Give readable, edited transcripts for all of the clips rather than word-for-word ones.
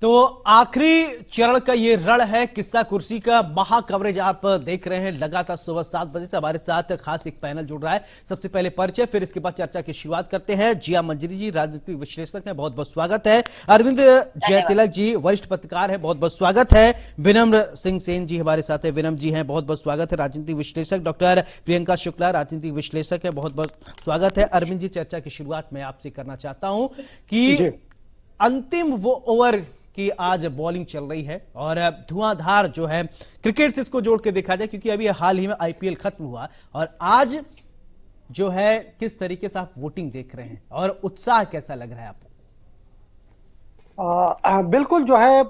तो आखिरी चरण का ये रण है किस्सा कुर्सी का। महा कवरेज आप देख रहे हैं लगातार। सुबह 7 बजे से हमारे साथ खास एक पैनल जुड़ रहा है। सबसे पहले परिचय, फिर इसके बाद चर्चा की शुरुआत करते हैं। जिया मंजरी जी राजनीतिक विश्लेषक हैं, बहुत बहुत स्वागत है। अरविंद जयतिलक जी वरिष्ठ पत्रकार हैं, बहुत बहुत स्वागत है। विनम्र सिंह सेन जी हमारे साथ है, विनम्र जी हैं, बहुत बहुत स्वागत है। राजनीतिक विश्लेषक डॉक्टर प्रियंका शुक्ला राजनीतिक विश्लेषक है, बहुत बहुत स्वागत है। अरविंद जी, चर्चा की शुरुआत मैं आपसे करना चाहता हूं कि अंतिम वो ओवर कि आज बॉलिंग चल रही है और धुआंधार जो है क्रिकेट से इसको जोड़ के देखा जाए, क्योंकि अभी हाल ही में आईपीएल खत्म हुआ और आज जो है किस तरीके से आप वोटिंग देख रहे हैं और उत्साह कैसा लग रहा है आपको? बिल्कुल जो है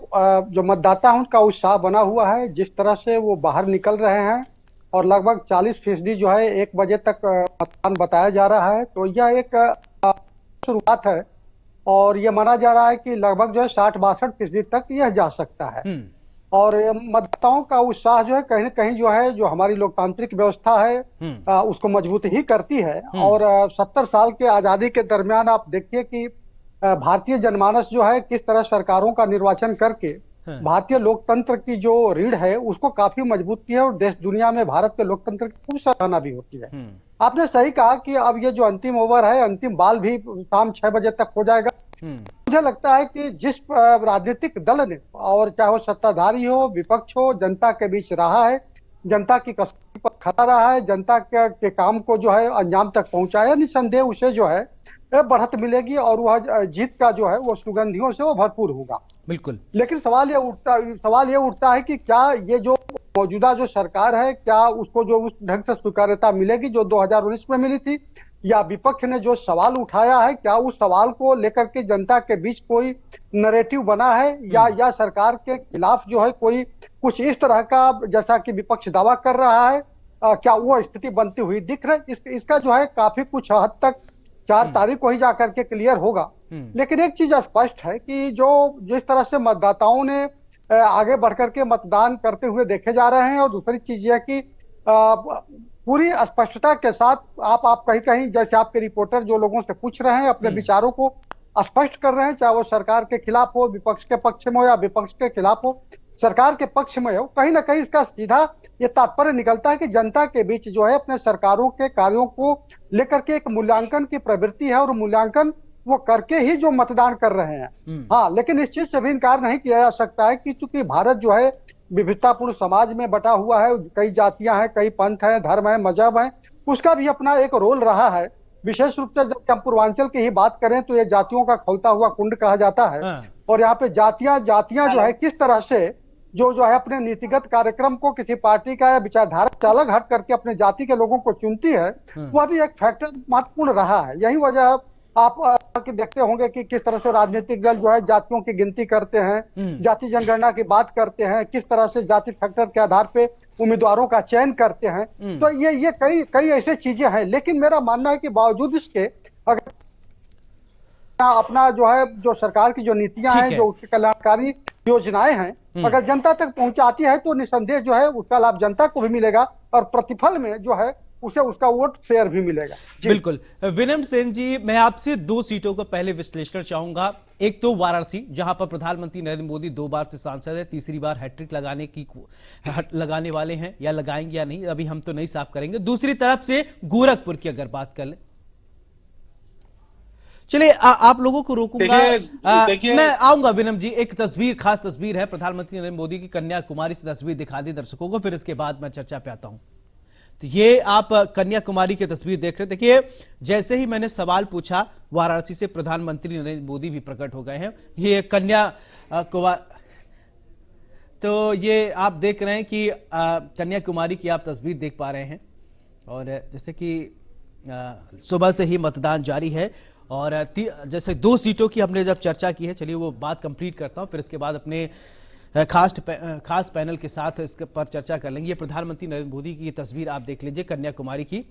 जो मतदाता हैं उनका उत्साह बना हुआ है। जिस तरह से वो बाहर निकल रहे हैं और लगभग 40% जो है 1 बजे तक मतदान बताया जा रहा है, तो यह एक शुरुआत है और ये माना जा रहा है कि लगभग जो है 60-62% तक यह जा सकता है। और मतदाताओं का उत्साह जो है कहीं न कहीं जो है जो हमारी लोकतांत्रिक व्यवस्था है उसको मजबूत ही करती है। और 70 साल के आजादी के दरमियान आप देखिए कि भारतीय जनमानस जो है किस तरह सरकारों का निर्वाचन करके भारतीय लोकतंत्र की जो रीढ़ है उसको काफी मजबूत किया है और देश दुनिया में भारत के लोकतंत्र की खूब सराहना भी होती है। आपने सही कहा कि अब ये जो अंतिम ओवर है, अंतिम बॉल भी शाम 6 बजे तक हो जाएगा। मुझे लगता है कि जिस राजनीतिक दल ने, और चाहे वो सत्ताधारी हो विपक्ष हो, जनता के बीच रहा है, जनता की कसौटी पर खड़ा रहा है, जनता के काम को जो है अंजाम तक पहुंचाया, निसंदेह उसे जो है बढ़त मिलेगी और वह जीत का जो है वो सुगंधियों से वो भरपूर होगा। बिल्कुल। लेकिन सवाल ये उठता है कि क्या ये जो मौजूदा जो सरकार है, क्या उसको जो उस ढंग से स्वीकार्यता मिलेगी जो 2019 में मिली थी, या विपक्ष ने जो सवाल उठाया है क्या उस सवाल को लेकर के जनता के बीच कोई नैरेटिव बना है, या सरकार के खिलाफ जो है कोई कुछ इस तरह का जैसा कि विपक्ष दावा कर रहा है, क्या वो स्थिति बनती हुई दिख रही? इसका जो है काफी कुछ हद तक 4 तारीख को ही जाकर के क्लियर होगा। लेकिन एक चीज स्पष्ट है कि जो जिस तरह से मतदाताओं ने आगे बढ़कर के मतदान करते हुए देखे जा रहे हैं, और दूसरी चीज यह कि पूरी स्पष्टता के साथ आप कहीं कहीं जैसे आपके रिपोर्टर जो लोगों से पूछ रहे हैं अपने विचारों को स्पष्ट कर रहे हैं, चाहे वो सरकार के खिलाफ हो, विपक्ष के पक्ष में हो या विपक्ष के खिलाफ हो, सरकार के पक्ष में हो, कहीं ना कहीं इसका सीधा ये तात्पर्य निकलता है कि जनता के बीच जो है अपने सरकारों के कार्यों को लेकर के एक मूल्यांकन की प्रवृत्ति है और मूल्यांकन वो करके ही जो मतदान कर रहे हैं। हाँ, लेकिन इस चीज से भी इनकार नहीं किया जा सकता है कि चूंकि भारत जो है विविधतापूर्ण समाज में बटा हुआ है, कई जातियां हैं, कई पंथ हैं, धर्म है, मजहब है, उसका भी अपना एक रोल रहा है। विशेष रूप से जब हम पूर्वांचल की ही बात करें तो ये जातियों का खौलता हुआ कुंड कहा जाता है। और यहाँ पे जातियां जो है किस तरह से जो है अपने नीतिगत कार्यक्रम को किसी पार्टी का या विचारधारा से अलग हट करके अपने जाति के लोगों को चुनती है, वह भी एक फैक्टर महत्वपूर्ण रहा है। यही वजह आप देखते होंगे कि किस तरह से राजनीतिक दल जो है जातियों की गिनती करते हैं, जाति जनगणना की बात करते हैं, किस तरह से जाति फैक्टर के आधार पे उम्मीदवारों का चयन करते हैं। तो ये कई ऐसे चीजें हैं। लेकिन मेरा मानना है कि बावजूद इसके अगर अपना जो है जो सरकार की जो नीतियां हैं, जो उसकी कल्याणकारी योजनाएं हैं, अगर जनता तक पहुंचाती है तो निसंदेह जो है उसका लाभ जनता को भी मिलेगा और प्रतिफल में जो है उसे उसका वोट शेयर भी मिलेगा। बिल्कुल। विनम्र सेन जी, मैं आपसे 2 सीटों का पहले विश्लेषण चाहूंगा। एक तो वाराणसी, जहां पर प्रधानमंत्री नरेंद्र मोदी 2 बार से सांसद है, तीसरी बार हैट्रिक लगाने वाले हैं, या लगाएंगे या नहीं अभी हम तो नहीं साफ करेंगे। दूसरी तरफ से गोरखपुर की अगर बात कर ले, चलिए आप लोगों को रोकूंगा। मैं आऊंगा विनम्र जी। एक तस्वीर, खास तस्वीर है प्रधानमंत्री नरेंद्र मोदी की, कन्याकुमारी से तस्वीर दिखा दी दर्शकों को, फिर इसके बाद मैं चर्चा पे आता हूं। तो ये आप कन्याकुमारी की तस्वीर देख रहे हैं। देखिए, जैसे ही मैंने सवाल पूछा वाराणसी से प्रधानमंत्री नरेंद्र मोदी भी प्रकट हो गए हैं। ये कन्याकुमारी, तो ये आप देख रहे हैं कि कन्याकुमारी की आप तस्वीर देख पा रहे हैं। और जैसे कि सुबह से ही मतदान जारी है और जैसे 2 सीटों की हमने जब चर्चा की है, चलिए वो बात कंप्लीट करता हूं, फिर इसके बाद अपने खास पैनल के साथ इस पर चर्चा कर लेंगे। ये प्रधानमंत्री नरेंद्र मोदी की तस्वीर आप देख लीजिए कन्याकुमारी की।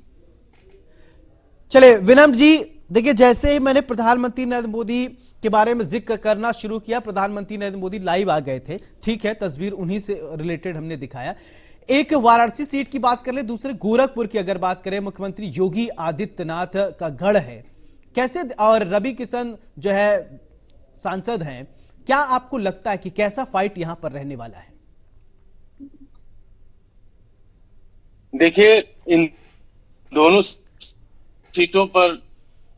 चले विनम्र जी, देखिए जैसे ही मैंने प्रधानमंत्री नरेंद्र मोदी के बारे में जिक्र करना शुरू किया, प्रधानमंत्री नरेंद्र मोदी लाइव आ गए थे। ठीक है, तस्वीर उन्हीं से रिलेटेड हमने दिखाया। एक वाराणसी सीट की बात कर ले, दूसरे गोरखपुर की अगर बात करें, मुख्यमंत्री योगी आदित्यनाथ का गढ़ है कैसे, और रवि किशन जो है सांसद हैं, क्या आपको लगता है कि कैसा फाइट यहां पर रहने वाला है? देखिए, इन दोनों सीटों पर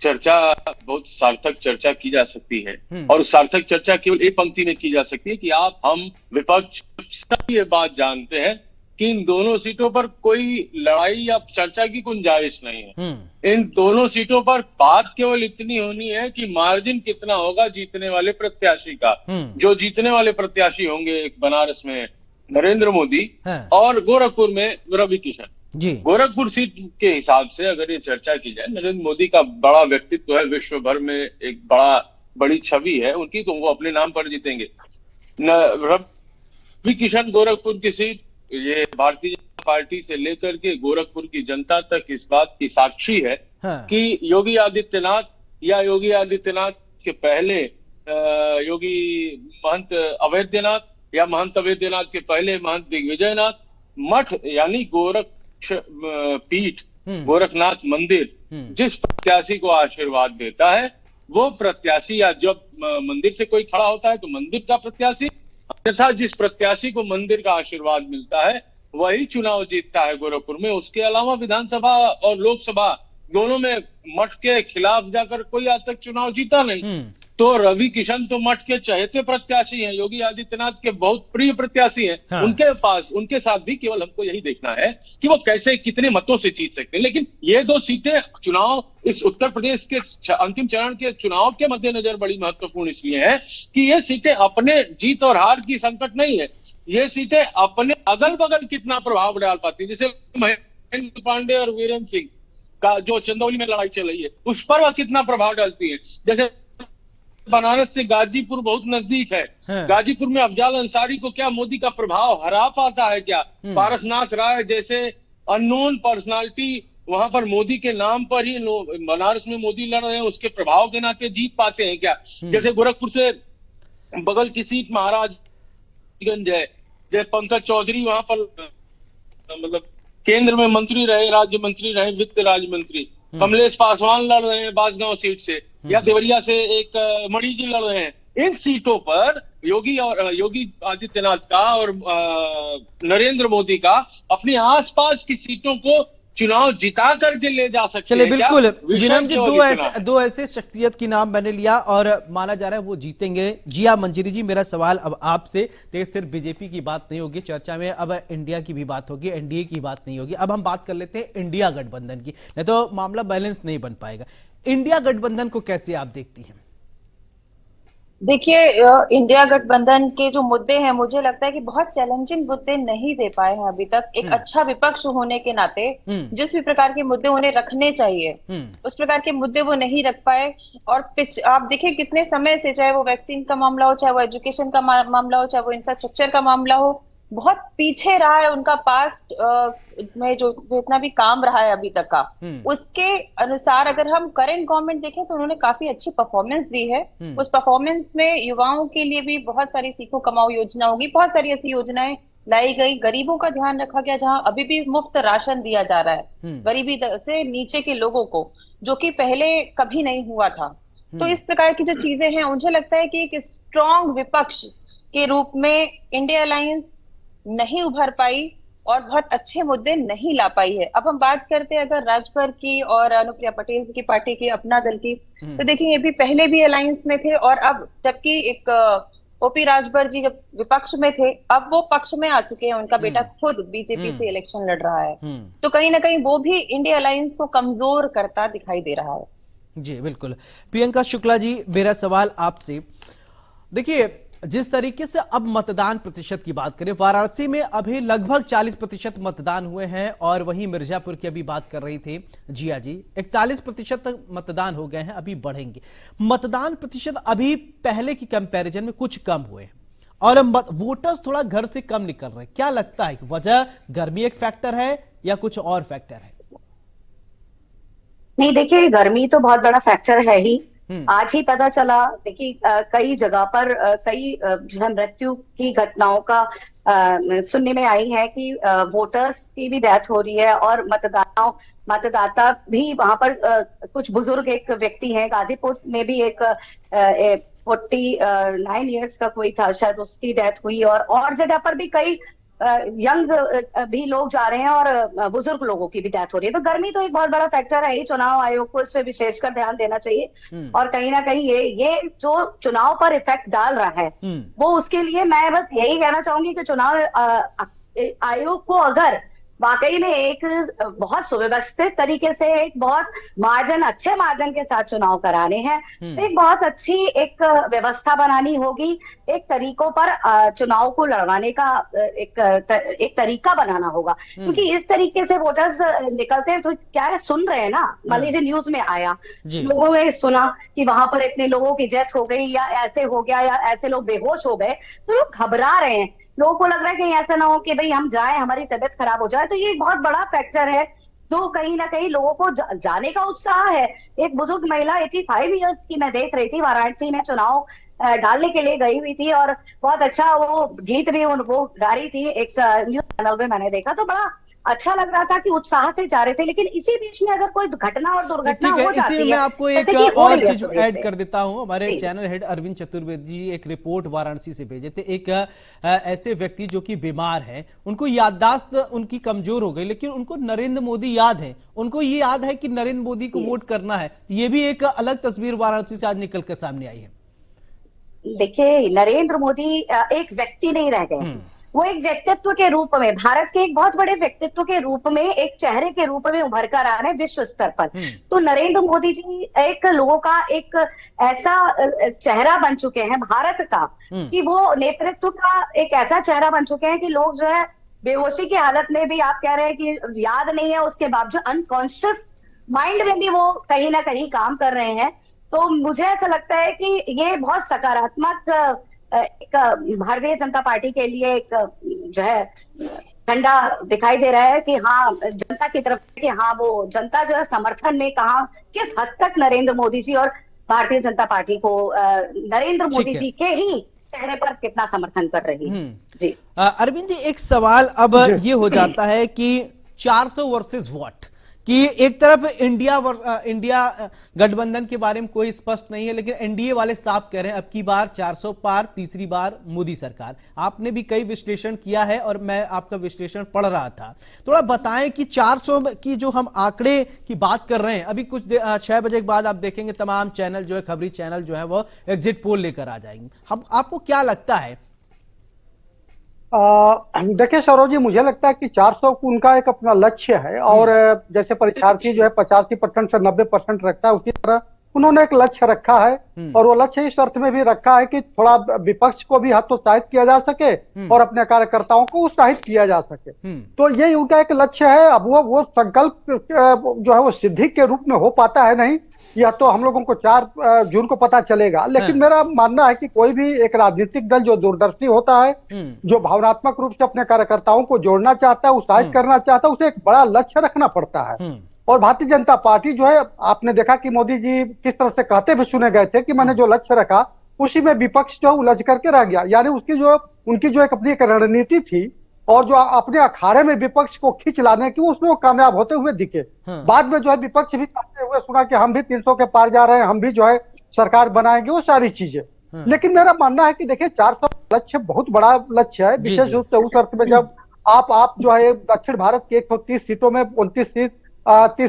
चर्चा, बहुत सार्थक चर्चा की जा सकती है। और सार्थक चर्चा केवल एक पंक्ति में की जा सकती है कि आप, हम, विपक्ष सब ये बात जानते हैं कि इन दोनों सीटों पर कोई लड़ाई या चर्चा की गुंजाइश नहीं है। इन दोनों सीटों पर बात केवल इतनी होनी है कि मार्जिन कितना होगा जीतने वाले प्रत्याशी का। जो जीतने वाले प्रत्याशी होंगे, एक बनारस में नरेंद्र मोदी और गोरखपुर में रवि किशन जी। गोरखपुर सीट के हिसाब से अगर ये चर्चा की जाए, नरेंद्र मोदी का बड़ा व्यक्तित्व है, विश्व भर में एक बड़ी छवि है उनकी, तो वो अपने नाम पर जीतेंगे। रवि किशन गोरखपुर की सीट, ये भारतीय जनता पार्टी से लेकर के गोरखपुर की जनता तक इस बात की साक्षी है कि योगी आदित्यनाथ के पहले योगी महंत अवैधनाथ, या महंत अवैधनाथ के पहले महंत दिग्विजयनाथ, मठ यानी पीठ, गोरखनाथ मंदिर जिस प्रत्याशी को आशीर्वाद देता है, वो प्रत्याशी, या जब मंदिर से कोई खड़ा होता है तो मंदिर का प्रत्याशी, अन्यथा जिस प्रत्याशी को मंदिर का आशीर्वाद मिलता है वही चुनाव जीतता है गोरखपुर में। उसके अलावा विधानसभा और लोकसभा दोनों में मठ के खिलाफ जाकर कोई आज तक चुनाव जीता नहीं। तो रवि किशन तो मठ के चहेते प्रत्याशी हैं, योगी आदित्यनाथ के बहुत प्रिय प्रत्याशी हैं। उनके साथ भी केवल हमको यही देखना है कि वो कैसे, कितने मतों से जीत सकते हैं। लेकिन ये दो सीटें चुनाव, इस उत्तर प्रदेश के अंतिम चरण के चुनाव के मद्देनजर बड़ी महत्वपूर्ण इसलिए है कि ये सीटें अपने जीत और हार की संकट नहीं है, ये सीटें अपने अगल बगल कितना प्रभाव डाल पाती है। जैसे महेंद्र पांडे और वीरेंद्र सिंह का जो चंदौली में लड़ाई चल रही है, उस पर वह कितना प्रभाव डालती है। जैसे बनारस से गाजीपुर बहुत नजदीक है, गाजीपुर में अफजाल अंसारी को क्या मोदी का प्रभाव हरा पाता है क्या? पारसनाथ राय जैसे अननोन पर्सनालिटी वहां पर मोदी के नाम पर ही बनारस में मोदी लड़ रहे हैं, उसके प्रभाव के नाते जीत पाते हैं क्या? जैसे गोरखपुर से बगल की सीट महाराजगंज है, जैसे पंकज चौधरी वहां पर मतलब केंद्र में मंत्री रहे, राज्य मंत्री रहे, वित्त राज्य मंत्री। कमलेश पासवान लड़ रहे हैं बांसगांव सीट से, या देवरिया से एक मणि जी लड़ रहे हैं। इन सीटों पर योगी आदित्यनाथ का और नरेंद्र मोदी का अपने आसपास की सीटों को चुनाव जिता करके ले जा सकते हैं। चलिए, बिल्कुल विनम जी, दो ऐसे शख्सियत की नाम मैंने लिया और माना जा रहा है वो जीतेंगे। जिया मंजरी जी, मेरा सवाल अब आपसे, देखिए सिर्फ बीजेपी की बात नहीं होगी चर्चा में, अब इंडिया की भी बात होगी, एनडीए की बात नहीं होगी। अब हम बात कर लेते हैं इंडिया गठबंधन की, नहीं तो मामला बैलेंस नहीं बन पाएगा। इंडिया गठबंधन को कैसे आप देखती हैं? देखिए, इंडिया गठबंधन के जो मुद्दे हैं, मुझे लगता है कि बहुत चैलेंजिंग मुद्दे नहीं दे पाए हैं अभी तक। एक अच्छा विपक्ष होने के नाते जिस भी प्रकार के मुद्दे उन्हें रखने चाहिए, उस प्रकार के मुद्दे वो नहीं रख पाए। और आप देखिए कितने समय से, चाहे वो वैक्सीन का मामला हो, चाहे वो एजुकेशन का मामला हो, चाहे वो इंफ्रास्ट्रक्चर का मामला हो, बहुत पीछे रहा है उनका पास्ट में जो जितना भी काम रहा है अभी तक का। उसके अनुसार अगर हम करंट गवर्नमेंट देखें तो उन्होंने काफी अच्छी परफॉर्मेंस दी है। उस परफॉर्मेंस में युवाओं के लिए भी बहुत सारी सीखो कमाओ योजना होगी, बहुत सारी ऐसी योजनाएं लाई गई, गरीबों का ध्यान रखा गया, जहां अभी भी मुफ्त राशन दिया जा रहा है गरीबी से नीचे के लोगों को, जो कि पहले कभी नहीं हुआ था। तो इस प्रकार की जो चीजें हैं, मुझे लगता है कि एक स्ट्रॉन्ग विपक्ष के रूप में इंडिया अलायंस नहीं उभर पाई और बहुत अच्छे मुद्दे नहीं ला पाई है। अब हम बात करते हैं अगर राजभर की और अनुप्रिया पटेल की पार्टी की, अपना दल की, तो देखिए ये भी पहले भी अलायंस में थे, और अब जबकि एक ओपी राजभर जी जब विपक्ष में थे, अब वो पक्ष में आ चुके हैं, उनका बेटा खुद बीजेपी से इलेक्शन लड़ रहा है। तो कहीं ना कहीं वो भी इंडिया अलायंस को कमजोर करता दिखाई दे रहा है। जी बिल्कुल। प्रियंका शुक्ला जी, मेरा सवाल आपसे, देखिए जिस तरीके से अब मतदान प्रतिशत की बात करें, वाराणसी में अभी लगभग 40% मतदान हुए हैं, और वहीं मिर्जापुर की अभी बात कर रही थी जिया जी, 41% तक मतदान हो गए हैं, अभी बढ़ेंगे। मतदान प्रतिशत अभी पहले की कंपैरिजन में कुछ कम हुए हैं, और वोटर्स थोड़ा घर से कम निकल रहे हैं। क्या लगता है कि वजह गर्मी एक फैक्टर है या कुछ और फैक्टर है? नहीं, देखिए गर्मी तो बहुत बड़ा फैक्टर है ही। आज ही पता चला, देखिए कई जगह पर कई जो है मृत्यु की घटनाओं का सुनने में आई है कि वोटर्स की भी डेथ हो रही है, और मतदाता भी वहां पर कुछ बुजुर्ग एक व्यक्ति हैं, गाजीपुर में भी एक 49 ईयर्स का कोई था शायद, उसकी डेथ हुई, और जगह पर भी कई यंग भी लोग जा रहे हैं और बुजुर्ग लोगों की भी डेथ हो रही है। तो गर्मी तो एक बहुत बड़ा फैक्टर है ही, चुनाव आयोग को इस पे विशेषकर ध्यान देना चाहिए। और कहीं ना कहीं ये जो चुनाव पर इफेक्ट डाल रहा है वो, उसके लिए मैं बस यही कहना चाहूंगी कि चुनाव आयोग को अगर वाकई में एक बहुत सुव्यवस्थित तरीके से, एक बहुत अच्छे मार्जिन के साथ चुनाव कराने हैं, तो एक बहुत अच्छी एक व्यवस्था बनानी होगी, एक तरीकों पर चुनाव को लड़वाने का एक तरीका बनाना होगा। क्योंकि इस तरीके से वोटर्स निकलते हैं तो क्या है, सुन रहे हैं ना, मान लीजिए न्यूज में आया, लोगों ने सुना कि वहां पर इतने लोगों की डेथ हो गई या ऐसे हो गया या ऐसे लोग बेहोश हो गए, तो लोग घबरा रहे हैं। लोगों को लग रहा है कि ऐसा ना हो कि भाई हम जाएं, हमारी तबीयत खराब हो जाए। तो ये एक बहुत बड़ा फैक्टर है, तो कहीं ना कहीं लोगों को जाने का उत्साह है। एक बुजुर्ग महिला 85 इयर्स की मैं देख रही थी, वाराणसी में चुनाव डालने के लिए गई हुई थी, और बहुत अच्छा वो गीत भी वो गा रही थी, एक न्यूज चैनल में मैंने देखा, तो बड़ा अच्छा लग रहा था कि उत्साह से जा रहे थे। लेकिन इसी बीच में अगर कोई घटना और दुर्घटना हो जाती है, इसी में मैं आपको एक और चीज ऐड कर देता हूं। हमारे चैनल हेड अरविंद चतुर्वेदी जी एक रिपोर्ट वाराणसी से भेजे थे। एक ऐसे व्यक्ति जो कि बीमार है, उनको याददाश्त उनकी कमजोर हो गई, लेकिन उनको नरेंद्र मोदी याद है, उनको ये याद है कि नरेंद्र मोदी को वोट करना है। ये भी एक अलग तस्वीर वाराणसी से आज निकल कर सामने आई है। देखिए, नरेंद्र मोदी एक व्यक्ति नहीं रह गए, वो एक व्यक्तित्व के रूप में, भारत के एक बहुत बड़े व्यक्तित्व के रूप में, एक चेहरे के रूप में उभर कर आ रहे हैं विश्व स्तर पर। तो नरेंद्र मोदी जी एक लोगों का एक ऐसा चेहरा बन चुके हैं भारत का, कि वो नेतृत्व का एक ऐसा चेहरा बन चुके हैं कि लोग जो है बेहोशी की हालत में भी, आप कह रहे हैं कि याद नहीं है, उसके बावजूद अनकॉन्शियस माइंड में भी वो कहीं ना कहीं काम कर रहे हैं। तो मुझे ऐसा लगता है कि ये बहुत सकारात्मक एक भारतीय जनता पार्टी के लिए एक जो है झंडा दिखाई दे रहा है कि हाँ, जनता की तरफ से, कि हाँ वो जनता जो है समर्थन में कहाँ किस हद तक नरेंद्र मोदी जी और भारतीय जनता पार्टी को नरेंद्र मोदी जी के ही चेहरे पर कितना समर्थन कर रही है। जी अरविंद जी, एक सवाल अब ये हो जाता है कि 400 वर्सेस व्हाट, कि एक तरफ इंडिया गठबंधन के बारे में कोई स्पष्ट नहीं है, लेकिन एनडीए वाले साफ कह रहे हैं अब की बार 400 पार, तीसरी बार मोदी सरकार। आपने भी कई विश्लेषण किया है और मैं आपका विश्लेषण पढ़ रहा था, थोड़ा बताएं कि 400 की जो हम आंकड़े की बात कर रहे हैं, अभी कुछ 6 बजे के बाद आप देखेंगे तमाम चैनल जो है, खबरी चैनल जो है वो एग्जिट पोल लेकर आ जाएंगे। हम आपको क्या लगता है? देखिए सरोज जी, मुझे लगता है कि 400 उनका एक अपना लक्ष्य है, और जैसे परीक्षार्थी जो है 85% से 90% रखता है, उसी तरह उन्होंने एक लक्ष्य रखा है। और वो लक्ष्य इस अर्थ में भी रखा है कि थोड़ा विपक्ष को भी हतोत्साहित किया जा सके और अपने कार्यकर्ताओं को उत्साहित किया जा सके। तो यही उनका एक लक्ष्य है। अब वो संकल्प जो है वो सिद्धि के रूप में हो पाता है नहीं, यह तो हम लोगों को 4 जून को पता चलेगा। लेकिन मेरा मानना है कि कोई भी एक राजनीतिक दल जो दूरदर्शी होता है, जो भावनात्मक रूप से अपने कार्यकर्ताओं को जोड़ना चाहता है, उत्साहित करना चाहता है, उसे एक बड़ा लक्ष्य रखना पड़ता है। और भारतीय जनता पार्टी जो है, आपने देखा कि मोदी जी किस तरह से कहते भी सुने गए थे कि मैंने जो लक्ष्य रखा उसी में विपक्ष जो उलझ करके रह गया। यानी उनकी जो एक अपनी एक रणनीति थी, और जो अपने अखाड़े में विपक्ष को खींच लाने की, उसमें वो कामयाब होते हुए दिखे। बाद में जो है विपक्ष भी कहते हुए सुना कि हम भी 300 के पार जा रहे हैं, हम भी जो है सरकार बनाएंगे, वो सारी चीजें। लेकिन मेरा मानना है कि देखिए 400 लक्ष्य बहुत बड़ा लक्ष्य है, विशेष रूप से उस अर्थ में जब आप जो है दक्षिण भारत की 130 सीटों में 30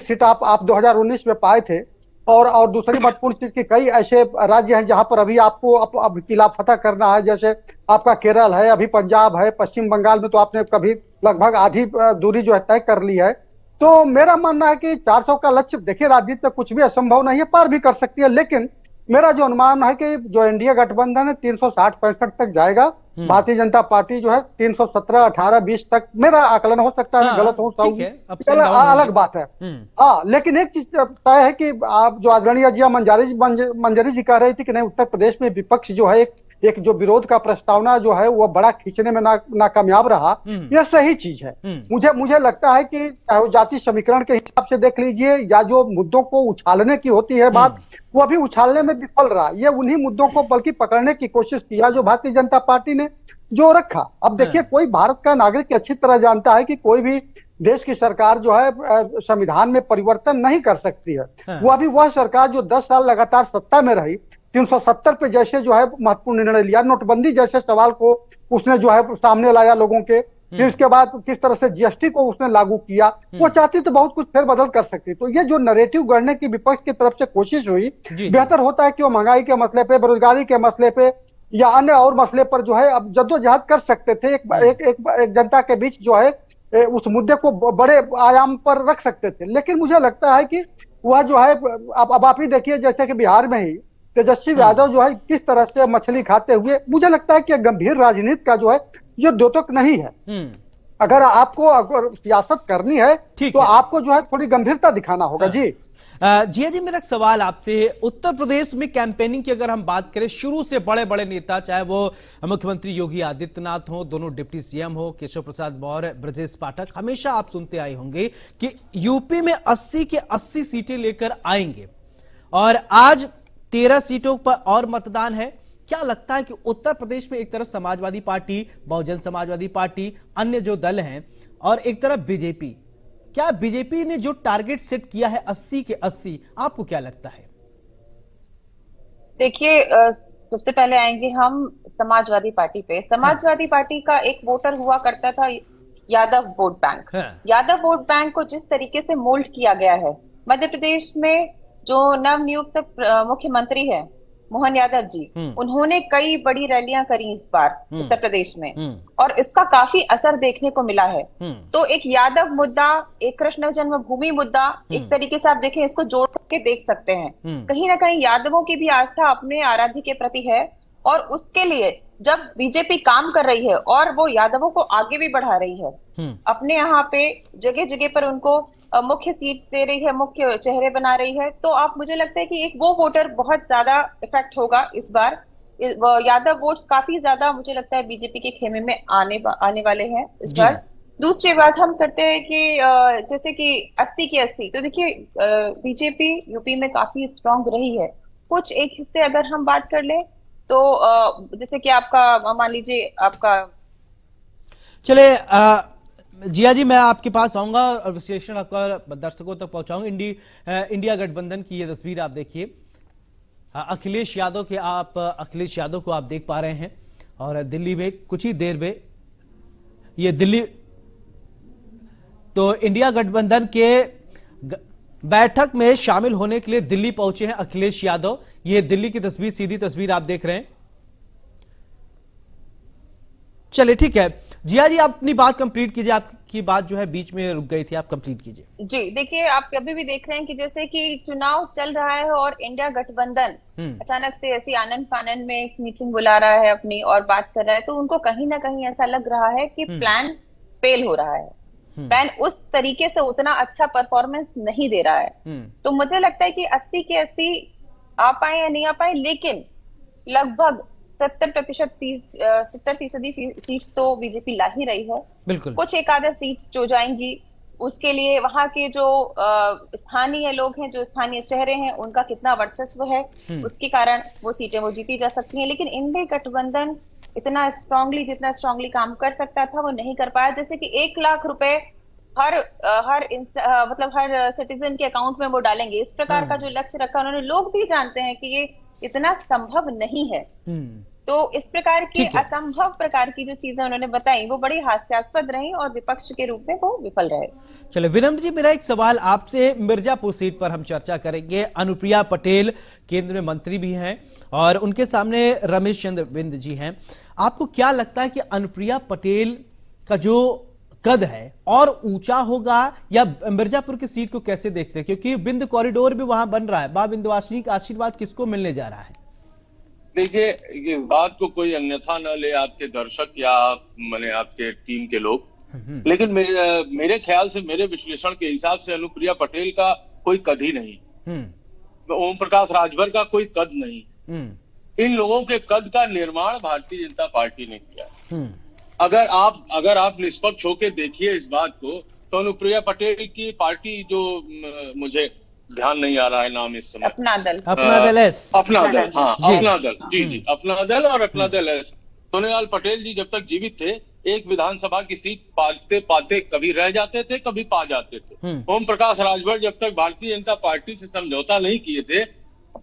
सीट आप 2019 में पाए थे। और दूसरी महत्वपूर्ण चीज की कई ऐसे राज्य हैं जहां पर अभी आपको अब किला फतह करना है, जैसे आपका केरल है, अभी पंजाब है, पश्चिम बंगाल में तो आपने कभी लगभग आधी दूरी जो है तय कर ली है। तो मेरा मानना है कि 400 का लक्ष्य, देखिए राजनीति में कुछ भी असंभव नहीं है, पार भी कर सकती है। लेकिन मेरा जो अनुमान है कि जो एनडीए गठबंधन है 360-65 तक जाएगा, भारतीय जनता पार्टी जो है 317, 18, 20 तक, मेरा आकलन हो सकता है, गलत हो सकता है, अलग बात है। हाँ, लेकिन एक चीज तय है कि आप जो आदरणीय जिया मंजरी जी कह रही थी कि नहीं, उत्तर प्रदेश में विपक्ष जो है एक जो विरोध का प्रस्तावना जो है वो बड़ा खींचने में नाकामयाब रहा, यह सही चीज है। मुझे लगता है कि चाहे वो जाति समीकरण के हिसाब से देख लीजिए, या जो मुद्दों को उछालने की होती है बात, वो अभी उछालने में विफल रहा। ये उन्हीं मुद्दों को बल्कि पकड़ने की कोशिश किया जो भारतीय जनता पार्टी ने जो रखा। अब देखिए, कोई भारत का नागरिक अच्छी तरह जानता है कि कोई भी देश की सरकार जो है संविधान में परिवर्तन नहीं कर सकती है। वो अभी वह सरकार जो 10 साल लगातार सत्ता में रही, 370 पे जैसे जो है महत्वपूर्ण निर्णय लिया, नोटबंदी जैसे सवाल को उसने जो है सामने लाया लोगों के, फिर इसके बाद किस तरह से जीएसटी को उसने लागू किया। वो चाहती तो बहुत कुछ फेर बदल कर सकती। तो ये जो नैरेटिव गढ़ने की विपक्ष की तरफ से कोशिश हुई, बेहतर होता है कि वो महंगाई के मसले पे, बेरोजगारी के मसले पे या अन्य और मसले पर जो है अब जद्दोजहद कर सकते थे, एक जनता के बीच जो है उस मुद्दे को बड़े आयाम पर रख सकते थे। लेकिन मुझे लगता है कि वह जो है अब आप ही देखिए, जैसे कि बिहार में ही तेजस्वी यादव जो है किस तरह से मछली खाते हुए, मुझे लगता है कि गंभीर राजनीति का जो है ये द्योतक नहीं है। अगर आपको अगर सियासत करनी है तो आपको जो है थोड़ी गंभीरता दिखाना होगा। जी जी, मेरा एक सवाल आपसे, उत्तर प्रदेश में कैंपेनिंग की अगर हम बात करें, शुरू से बड़े बड़े नेता, चाहे वो मुख्यमंत्री योगी आदित्यनाथ हो, दोनों डिप्टी सीएम हो, केशव प्रसाद मौर्य, ब्रजेश पाठक, हमेशा आप सुनते आए होंगे कि यूपी में 80 के 80 सीटें लेकर आएंगे और आज 13 सीटों पर और मतदान है। क्या लगता है कि उत्तर प्रदेश में एक तरफ समाजवादी पार्टी, बहुजन समाजवादी पार्टी, अन्य जो दल हैं, और एक तरफ बीजेपी, क्या बीजेपी ने जो टारगेट सेट किया है 80 के 80, आपको क्या लगता है? देखिए, सबसे पहले आएंगे हम समाजवादी पार्टी पे। समाजवादी पार्टी का एक वोटर हुआ करता था Yadav vote bank. Yadav vote bank को जिस तरीके से मोल्ड किया गया है, मध्य प्रदेश में जो नवनियुक्त मुख्यमंत्री है मोहन यादव जी, उन्होंने कई बड़ी रैलियां करी इस बार उत्तर प्रदेश में और इसका काफी असर देखने को मिला है। तो एक यादव मुद्दा, एक कृष्ण जन्मभूमि मुद्दा, एक तरीके से आप देखें, इसको जोड़ करके देख सकते हैं। कहीं ना कहीं यादवों की भी आस्था अपने आराध्य के प्रति है और उसके लिए जब बीजेपी काम कर रही है और वो यादवों को आगे भी बढ़ा रही है, अपने यहाँ पे जगह जगह पर उनको मुख्य सीट दे रही है, मुख्य चेहरे बना रही है, तो आप, मुझे लगता है कि एक वो वोटर बहुत ज्यादा इफेक्ट होगा इस बार। यादव वोट्स काफी ज्यादा मुझे लगता है बीजेपी के खेमे में आने वाले हैं इस बार। दूसरी बात हम करते हैं कि जैसे कि 80 की 80, तो देखिए बीजेपी यूपी में काफी स्ट्रांग रही है। कुछ एक हिस्से अगर हम बात कर ले तो जैसे कि आपका मान लीजिए आपका, चले जिया जी, मैं आपके पास आऊंगा और विश्लेषण आपका दर्शकों तक पहुंचाऊंगा। इंडिया गठबंधन की ये तस्वीर आप देखिए, अखिलेश यादव को आप देख पा रहे हैं और दिल्ली में कुछ ही देर में ये दिल्ली, तो इंडिया गठबंधन के बैठक में शामिल होने के लिए दिल्ली पहुंचे हैं अखिलेश यादव। ये दिल्ली की तस्वीर, सीधी तस्वीर आप देख रहे हैं। चलिए ठीक है, जिया जी आप अपनी बात कंप्लीट कीजिए, आपकी बात जो है बीच में रुक गई थी, आप कंप्लीट कीजिए। जी देखिए, आप अभी भी देख रहे हैं कि जैसे कि चुनाव चल रहा है और इंडिया गठबंधन अचानक से ऐसी आनंद फानंद में एक मीटिंग बुला रहा है अपनी और बात कर रहा है, तो उनको कहीं ना कहीं ऐसा लग रहा है कि प्लान फेल हो रहा है, प्लान उस तरीके से उतना अच्छा परफॉर्मेंस नहीं दे रहा है। तो मुझे लगता है कि 80 के 80 आ पाए या नहीं आ पाए, लेकिन लगभग 70% सीट्स तो बीजेपी ला ही रही है। बिल्कुल, कुछ एक आधा सीट्स जो जाएंगी उसके लिए वहां के जो स्थानीय लोग हैं, जो स्थानीय चेहरे हैं, उनका कितना वर्चस्व है, उसके कारण वो सीटें वो जीती जा सकती हैं। लेकिन इंडिया गठबंधन इतना स्ट्रांगली, जितना स्ट्रांगली काम कर सकता था वो नहीं कर पाया। जैसे कि 1 लाख रुपए मतलब हर सिटीजन के अकाउंट में वो डालेंगे, इस प्रकार का जो लक्ष्य रखा उन्होंने, लोग भी जानते हैं कि ये इतना संभव नहीं है। तो इस प्रकार की असंभव प्रकार की जो चीजें उन्होंने बताई वो बड़ी हास्यास्पद रही और विपक्ष के रूप में वो विफल रहे। चले विनम्र जी, मेरा एक सवाल आपसे, मिर्जापुर सीट पर हम चर्चा करेंगे। अनुप्रिया पटेल केंद्र में मंत्री भी हैं और उनके सामने रमेश चंद्र बिंद जी हैं। आपको क्या लगता है कि अनुप्रिया पटेल का जो कद है और ऊंचा होगा, या मिर्जापुर की सीट को कैसे देखते हैं, क्योंकि बिंद कॉरिडोर भी वहां बन रहा है, मां विंध्यवासिनी का आशीर्वाद किसको मिलने जा रहा है? देखिए, इस बात को कोई अन्यथा न ले आपके दर्शक या मैंने आपके टीम के लोग, लेकिन मेरे ख्याल से, मेरे विश्लेषण के हिसाब से अनुप्रिया पटेल का कोई कद ही नहीं, ओम प्रकाश राजभर का कोई कद नहीं। इन लोगों के कद का निर्माण भारतीय जनता पार्टी ने किया। अगर आप निष्पक्ष होकर देखिए इस बात को, तो अनुप्रिया पटेल की पार्टी, जो मुझे ध्यान नहीं आ रहा है नाम इस समय, अपना दल, हाँ अपना दल, जी, अपना दल और अपना दल है। सोनेलाल पटेल जी जब तक जीवित थे, एक विधानसभा की सीट पाते कभी रह जाते थे, कभी पा जाते थे। ओम प्रकाश राजभर जब तक भारतीय जनता पार्टी से समझौता नहीं किए थे,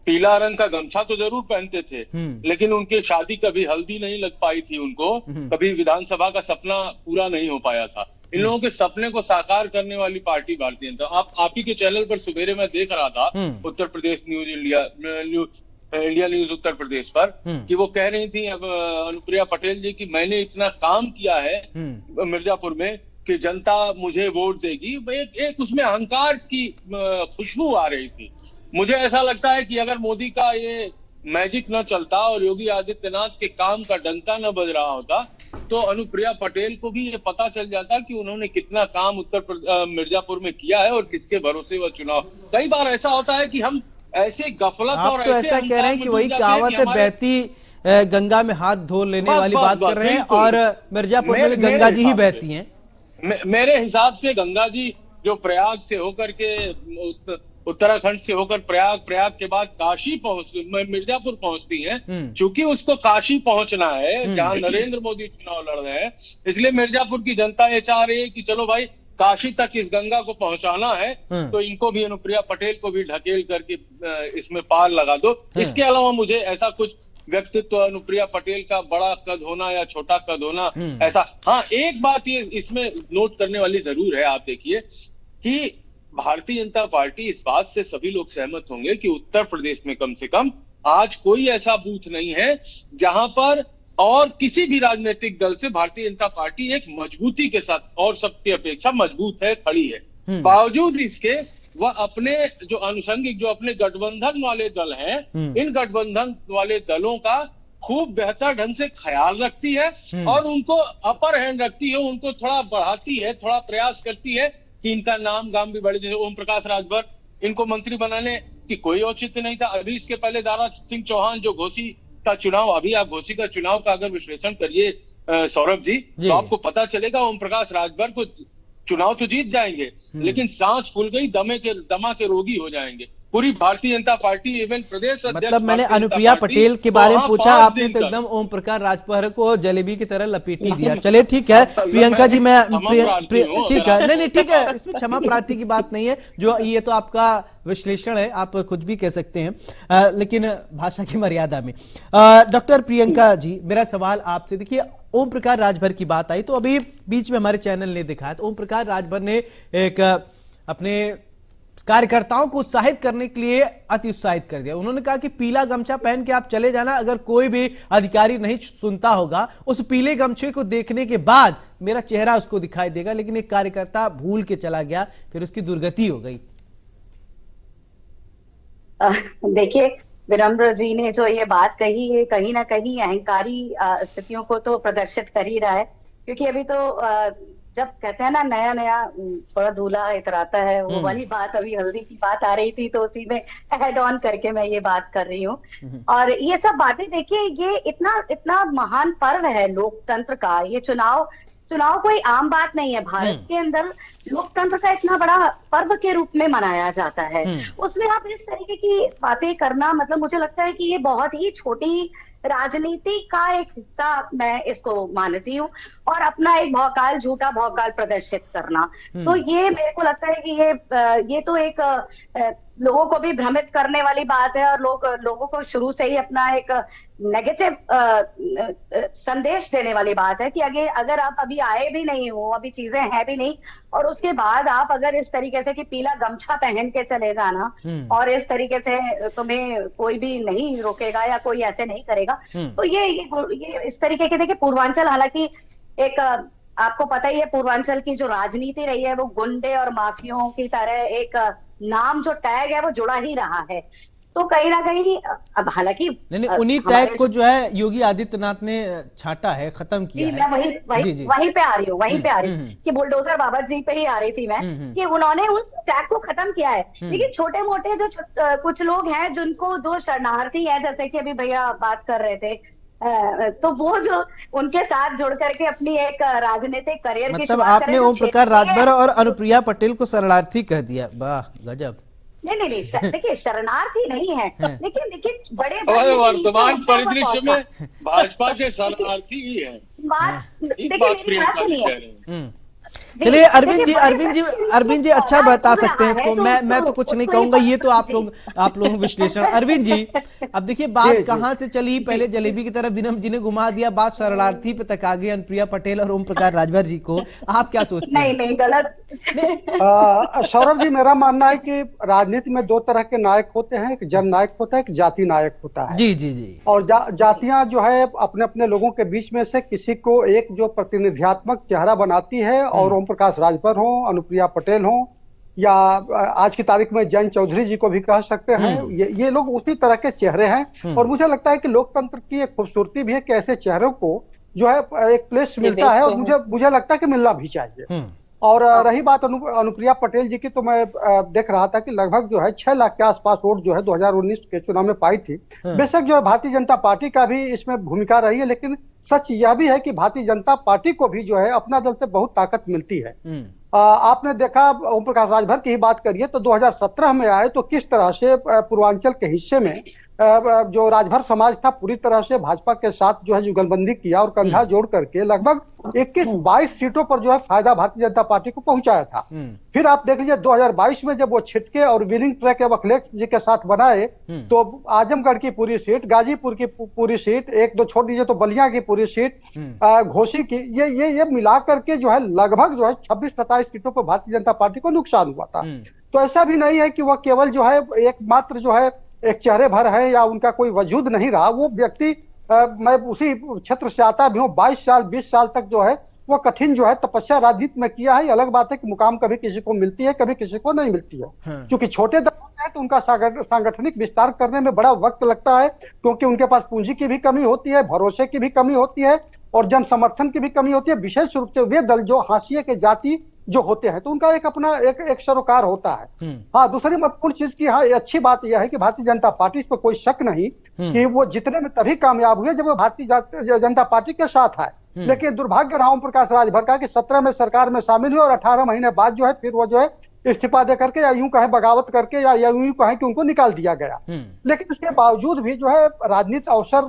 पीला रंग का गमछा तो जरूर पहनते थे, लेकिन उनकी शादी कभी हल्दी नहीं लग पाई थी उनको, कभी विधानसभा का सपना पूरा नहीं हो पाया था। इन लोगों के सपने को साकार करने वाली पार्टी भारतीय जनता। आप ही के चैनल पर सवेरे मैं देख रहा था Uttar Pradesh news India news Uttar Pradesh पर, कि वो कह रही थी अब अनुप्रिया पटेल जी कि मैंने इतना काम किया है मिर्जापुर में कि जनता मुझे वोट देगी। एक उसमें अहंकार की खुशबू आ रही थी। मुझे ऐसा लगता है कि अगर मोदी का ये मैजिक न चलता और योगी आदित्यनाथ के काम का डंका न बज रहा होता, तो अनुप्रिया पटेल को भी ये पता चल जाता कि उन्होंने कितना काम मिर्जापुर में किया है और किसके भरोसे वह चुनाव। कई बार ऐसा होता है कि हम ऐसे गफलत आप और तो ऐसा कह रहे हैं कि वही कहावत है, बहती गंगा में हाथ धो लेने वाली बात कर रहे हैं, और मिर्जापुर में भी गंगा जी ही बहती हैं। मेरे हिसाब से गंगा जी जो प्रयाग से होकर के उत्तराखंड से होकर प्रयाग के बाद काशी मिर्जापुर पहुंचती हैं, चूंकि उसको काशी पहुंचना है जहां नरेंद्र मोदी चुनाव लड़ रहे हैं, इसलिए मिर्जापुर की जनता ये चाह रही है कि चलो भाई काशी तक इस गंगा को पहुंचाना है, तो इनको भी अनुप्रिया पटेल को भी ढकेल करके इसमें पार लगा दो। इसके अलावा मुझे ऐसा कुछ व्यक्तित्व अनुप्रिया पटेल का बड़ा कद होना या छोटा कद होना ऐसा, हाँ एक बात ये इसमें नोट करने वाली जरूर है। आप देखिए कि भारतीय जनता पार्टी, इस बात से सभी लोग सहमत होंगे कि उत्तर प्रदेश में कम से कम आज कोई ऐसा बूथ नहीं है जहां पर और किसी भी राजनीतिक दल से भारतीय जनता पार्टी एक मजबूती के साथ और सबकी अपेक्षा मजबूत है, खड़ी है। बावजूद इसके वह अपने जो आनुषंगिक जो अपने गठबंधन वाले दल हैं, इन गठबंधन वाले दलों का खूब बेहतर ढंग से ख्याल रखती है और उनको अपर हैंड रखती है, उनको थोड़ा बढ़ाती है, थोड़ा प्रयास करती है कि इनका नाम गाम भी बढ़े। जैसे ओम प्रकाश राजभर, इनको मंत्री बनाने की कोई औचित्य नहीं था। अभी इसके पहले दारा सिंह चौहान जो घोसी का चुनाव, अभी आप घोसी का चुनाव का अगर विश्लेषण करिए सौरभ जी, तो आपको पता चलेगा ओम प्रकाश राजभर को चुनाव तो जीत जाएंगे, लेकिन सांस फूल गई, दमा के रोगी हो जाएंगे। पूरी भारतीय जनता पार्टी इवन प्रदेश अध्यक्ष, मतलब मैंने अनुप्रिया पटेल के बारे में पूछा, आपने तो एकदम ओम प्रकाश राजभर को जलेबी की तरह लपेटी दिया। चलिए ठीक है प्रियंका जी, मैं ठीक है, नहीं ठीक है, इसमें क्षमा प्रार्थी की बात नहीं है, जो ये तो आपका विश्लेषण है, आप कुछ भी कह सकते हैं, लेकिन भाषा की मर्यादा में। डॉक्टर प्रियंका जी, मेरा सवाल आपसे, देखिए ओम प्रकाश राजभर की बात आई तो अभी बीच में हमारे चैनल ने दिखाया, तो ओम प्रकाश राजभर ने एक अपने कार्यकर्ताओं को उत्साहित करने के लिए अति उत्साहित कर दिया। उन्होंने कहा कि पीला गमछा पहन के आप चले जाना, अगर कोई भी अधिकारी नहीं सुनता होगा, उस पीले गमछे को देखने के बाद मेरा चेहरा उसको दिखाई देगा। लेकिन एक कार्यकर्ता भूल के चला गया, फिर उसकी दुर्गति हो गई। देखिए विनम्र जी ने जो ये बात कही है, कहीं ना कहीं अहंकारी स्थितियों को तो प्रदर्शित कर ही रहा है, क्योंकि अभी तो जब कहते हैं ना नया नया थोड़ा दूल्हा इतराता है, वो वाली बात, अभी हल्दी की बात आ रही थी तो उसी में ऐड ऑन करके मैं ये बात कर रही हूँ। और ये सब बातें देखिए, ये इतना महान पर्व है लोकतंत्र का। ये चुनाव कोई आम बात नहीं है। भारत के अंदर लोकतंत्र का इतना बड़ा पर्व के रूप में मनाया जाता है, उसमें आप इस तरीके की बातें करना, मतलब मुझे लगता है कि ये बहुत ही छोटी राजनीति का एक हिस्सा मैं इसको मानती हूँ, और अपना एक भौकाल, झूठा भौकाल प्रदर्शित करना, तो ये मेरे को लगता है कि ये तो एक लोगों को भी भ्रमित करने वाली बात है, और लोगों को शुरू से ही अपना एक नेगेटिव संदेश देने वाली बात है कि अगर आप अभी आए भी नहीं हो, अभी चीजें हैं भी नहीं, और उसके बाद आप अगर इस तरीके से कि पीला गमछा पहन के चले जाना और इस तरीके से तुम्हें कोई भी नहीं रोकेगा या कोई ऐसे नहीं करेगा, तो ये इस तरीके के, देखिए पूर्वांचल, हालांकि एक आपको पता ही है पूर्वांचल की जो राजनीति रही है वो गुंडे और माफियों की तरह एक नाम जो टैग है वो जुड़ा ही रहा है। तो कहीं ना कहीं अब हालांकि नहीं उन्हीं टैग को जो है योगी आदित्यनाथ ने छाटा है, खत्म किया है। मैं वहीं पे आ रही हूँ कि बुलडोजर बाबा जी पे ही आ रही थी मैं, कि उन्होंने उस टैग को खत्म किया है। लेकिन छोटे मोटे जो कुछ लोग हैं जिनको दो शरणार्थी है, जैसे कि अभी भैया बात कर रहे थे, तो वो जो उनके साथ जुड़ करके अपनी एक राजनीतिक करियर की मतलब आपने ओम प्रकाश राजभर और अनुप्रिया पटेल को शरणार्थी कह दिया, वाह गजब। नहीं देखिए शरणार्थी नहीं है, लेकिन देखिए बड़े वर्तमान परिदृश्य में भाजपा के शरणार्थी ही है। बात देखिए, मेरी बात सुनिए, चलिए अरविंद जी अच्छा बता सकते हैं इसको, मैं तो कुछ नहीं कहूंगा, ये तो आप लोग विश्लेषण। अरविंद जी अब देखिए बात कहां से चली, पहले जलेबी की तरफ विनम जी ने घुमा दिया, बात शरणार्थी पे तक आ गई, अनुप्रिया पटेल और ओम प्रकाश राजभर जी को। आप क्या सोचते हैं? नहीं गलत। सौरभ जी, मेरा मानना है कि राजनीति में दो तरह के नायक होते हैं, एक जननायक होता है, एक जाति नायक होता है। जी जी जी। और जातियां जो है अपने अपने लोगों के बीच में से किसी को एक जो प्रतिनिधियात्मक चेहरा बनाती है, और ओम प्रकाश राजभर हो, अनुप्रिया पटेल हो, या आज की तारीख में जयंत चौधरी जी को भी कह सकते हैं, ये लोग उसी तरह के चेहरे हैं। और मुझे लगता है कि लोकतंत्र की एक खूबसूरती भी है कि ऐसे चेहरों को जो है एक प्लेस मिलता है, और मुझे लगता है कि मिलना भी चाहिए। और रही बात अनुप्रिया पटेल जी की, तो मैं देख रहा था कि लगभग जो है 6 लाख के आसपास वोट जो है 2019 के चुनाव में पाई थी। बेशक जो है भारतीय जनता पार्टी का भी इसमें भूमिका रही है, लेकिन सच यह भी है कि भारतीय जनता पार्टी को भी जो है अपना दल से बहुत ताकत मिलती है। आपने देखा, ओम प्रकाश राजभर की ही बात करिए तो 2017 में आए तो किस तरह से पूर्वांचल के हिस्से में जो राजभर समाज था पूरी तरह से भाजपा के साथ जो है जुगलबंदी किया, और कंधा जोड़ करके लगभग 21-22 सीटों पर जो है फायदा भारतीय जनता पार्टी को पहुंचाया था। फिर आप देख लीजिए 2022 में जब वो छिटके और विलिंग ट्रैक एवं अखिलेश जी के साथ बनाए, तो आजमगढ़ की पूरी सीट, गाजीपुर की पूरी सीट, एक दो छोड़ दीजिए तो बलिया की पूरी सीट, घोसी की, ये मिला करके जो है लगभग जो है 26-27 सीटों पर भारतीय जनता पार्टी को नुकसान हुआ था। तो ऐसा भी नहीं है कि वह केवल जो है एकमात्र जो है एक चेहरे भर है या उनका कोई वजूद नहीं रहा। वो व्यक्ति, मैं उसी क्षेत्र से आता भी हूँ, 22 साल 20 साल तक जो है वो कठिन जो है तपस्या राजनीति में किया है। अलग बात है कि मुकाम कभी किसी को मिलती है, कभी किसी को नहीं मिलती है। क्योंकि छोटे दल होते हैं तो उनका सांगठनिक विस्तार करने में बड़ा वक्त लगता है, क्योंकि उनके पास पूंजी की भी कमी होती है, भरोसे की भी कमी होती है, और जन समर्थन की भी कमी होती है। विशेष रूप से वे दल जो हाशिए के जाति जो होते हैं, तो उनका एक अपना एक सरोकार होता है। हाँ, दूसरी महत्वपूर्ण चीज की, हाँ, अच्छी बात यह है कि भारतीय जनता पार्टी, इस पर कोई शक नहीं कि वो जितने में तभी कामयाब हुए जब वो भारतीय जनता पार्टी के साथ आए। लेकिन दुर्भाग्य रहा ओम प्रकाश राजभर का कि 17 में सरकार में शामिल हुए और 18 महीने बाद जो है फिर वो जो है इस्तीफा दे करके, या यूं कहे बगावत करके, या यूं कहे कि उनको निकाल दिया गया। लेकिन उसके बावजूद भी जो है राजनीति अवसर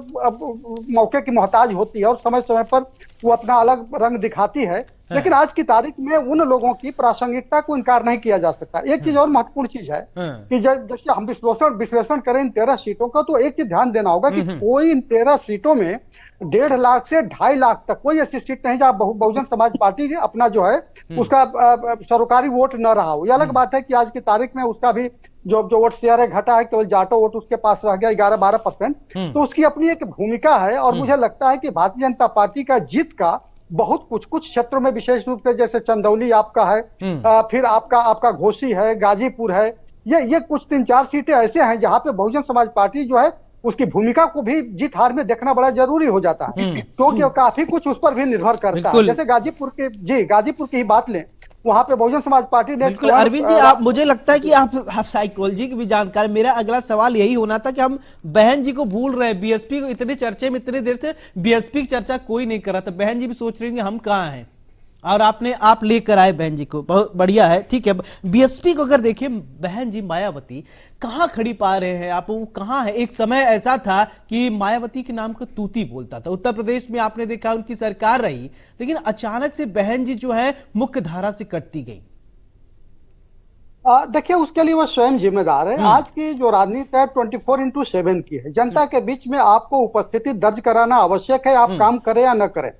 मौके की मोहताज होती है, और समय समय पर वो अपना अलग रंग दिखाती है। लेकिन आज की तारीख में उन लोगों की प्रासंगिकता को इनकार नहीं किया जा सकता। एक चीज और महत्वपूर्ण चीज है कि जैसे हम विश्लेषण करें इन 13 सीटों का, तो एक चीज ध्यान देना होगा कि कोई इन 13 सीटों में 1.5 लाख से 2.5 लाख तक कोई ऐसी सीट नहीं जहां बहुजन समाज पार्टी अपना जो है उसका सरकारी वोट न रहा हो। यह अलग बात है कि आज की तारीख में उसका भी जो वोट शेयर है घटा है, केवल जाटो वोट उसके पास रह गया 11-12%। तो उसकी अपनी एक भूमिका है, और मुझे लगता है कि भारतीय जनता पार्टी का जीत का बहुत कुछ क्षेत्रों में, विशेष रूप से जैसे चंदौली आपका है, फिर आपका घोसी है, गाजीपुर है, ये कुछ 3-4 सीटें ऐसे हैं जहां पे बहुजन समाज पार्टी जो है उसकी भूमिका को भी जीत हार में देखना बड़ा जरूरी हो जाता है, क्योंकि काफी कुछ उस पर भी निर्भर करता है। जैसे गाजीपुर की ही बात लें, वहां पे बहुजन समाज पार्टी ने, बिल्कुल अरविंद जी, आप, मुझे लगता है कि आप साइकोलॉजी की भी जानकार। मेरा अगला सवाल यही होना था कि हम बहन जी को भूल रहे हैं। बीएसपी को इतने चर्चे में, इतनी देर से बीएसपी की चर्चा कोई नहीं कर रहा था। बहन जी भी सोच रही हैं हम कहाँ हैं, और आप लेकर आए बहन जी को, बहुत बढ़िया है। ठीक है, बीएसपी को अगर देखिए, बहन जी मायावती कहां खड़ी पा रहे हैं आप, वो कहां है? एक समय ऐसा था कि मायावती के नाम का तूती बोलता था। उत्तर प्रदेश में आपने देखा उनकी सरकार रही, लेकिन अचानक से बहन जी जो है मुख्य धारा से कटती गई। देखिए, उसके लिए वो स्वयं जिम्मेदार है। आज की जो राजनीति है 24/7 की है। जनता के बीच में आपको उपस्थिति दर्ज कराना आवश्यक है, आप काम करें या न करें।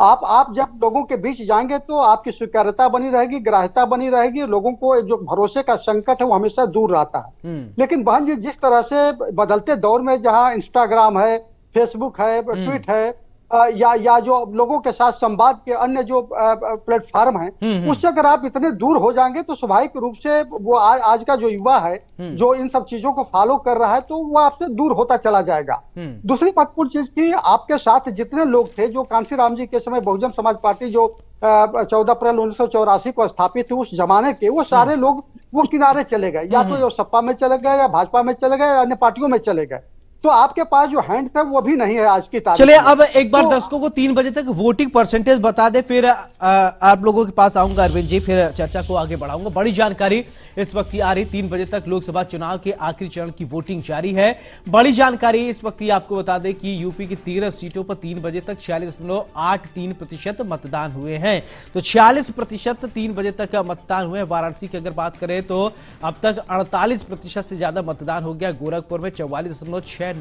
आप जब लोगों के बीच जाएंगे तो आपकी स्वीकार्यता बनी रहेगी, ग्राह्यता बनी रहेगी, लोगों को जो भरोसे का संकट है वो हमेशा दूर रहता है। लेकिन बहन जी जिस तरह से बदलते दौर में, जहां इंस्टाग्राम है, फेसबुक है, ट्वीट है, या जो लोगों के साथ संवाद के अन्य जो प्लेटफॉर्म हैं, उससे अगर आप इतने दूर हो जाएंगे तो स्वाभाविक रूप से वो आज का जो युवा है जो इन सब चीजों को फॉलो कर रहा है, तो वो आपसे दूर होता चला जाएगा। दूसरी महत्वपूर्ण चीज की, आपके साथ जितने लोग थे जो कांशीराम जी के समय बहुजन समाज पार्टी जो 14 अप्रैल 1984 को स्थापित हुई, उस जमाने के वो सारे लोग वो किनारे चले गए, या तो सपा में चले गए, या भाजपा में चले गए, या अन्य पार्टियों में चले गए। तो आपके पास जो हैंड है वो भी नहीं है आज की तारीख चलिए में। अब एक बार तो दर्शकों को 3 बजे तक वोटिंग परसेंटेज बता दे, फिर आप लोगों के पास आऊंगा अरविंद जी, फिर चर्चा को आगे बढ़ाऊंगा। बड़ी जानकारी इस वक्त आ रही, 3 बजे तक लोकसभा चुनाव के आखिरी चरण की वोटिंग जारी है। बड़ी जानकारी इस वक्त आपको बता दें कि यूपी की 13 सीटों पर 3 बजे तक 46.83% मतदान हुए हैं। तो 46% 3 बजे तक मतदान हुए। वाराणसी की अगर बात करें तो अब तक 48% से ज्यादा मतदान हो गया। गोरखपुर में 44.69%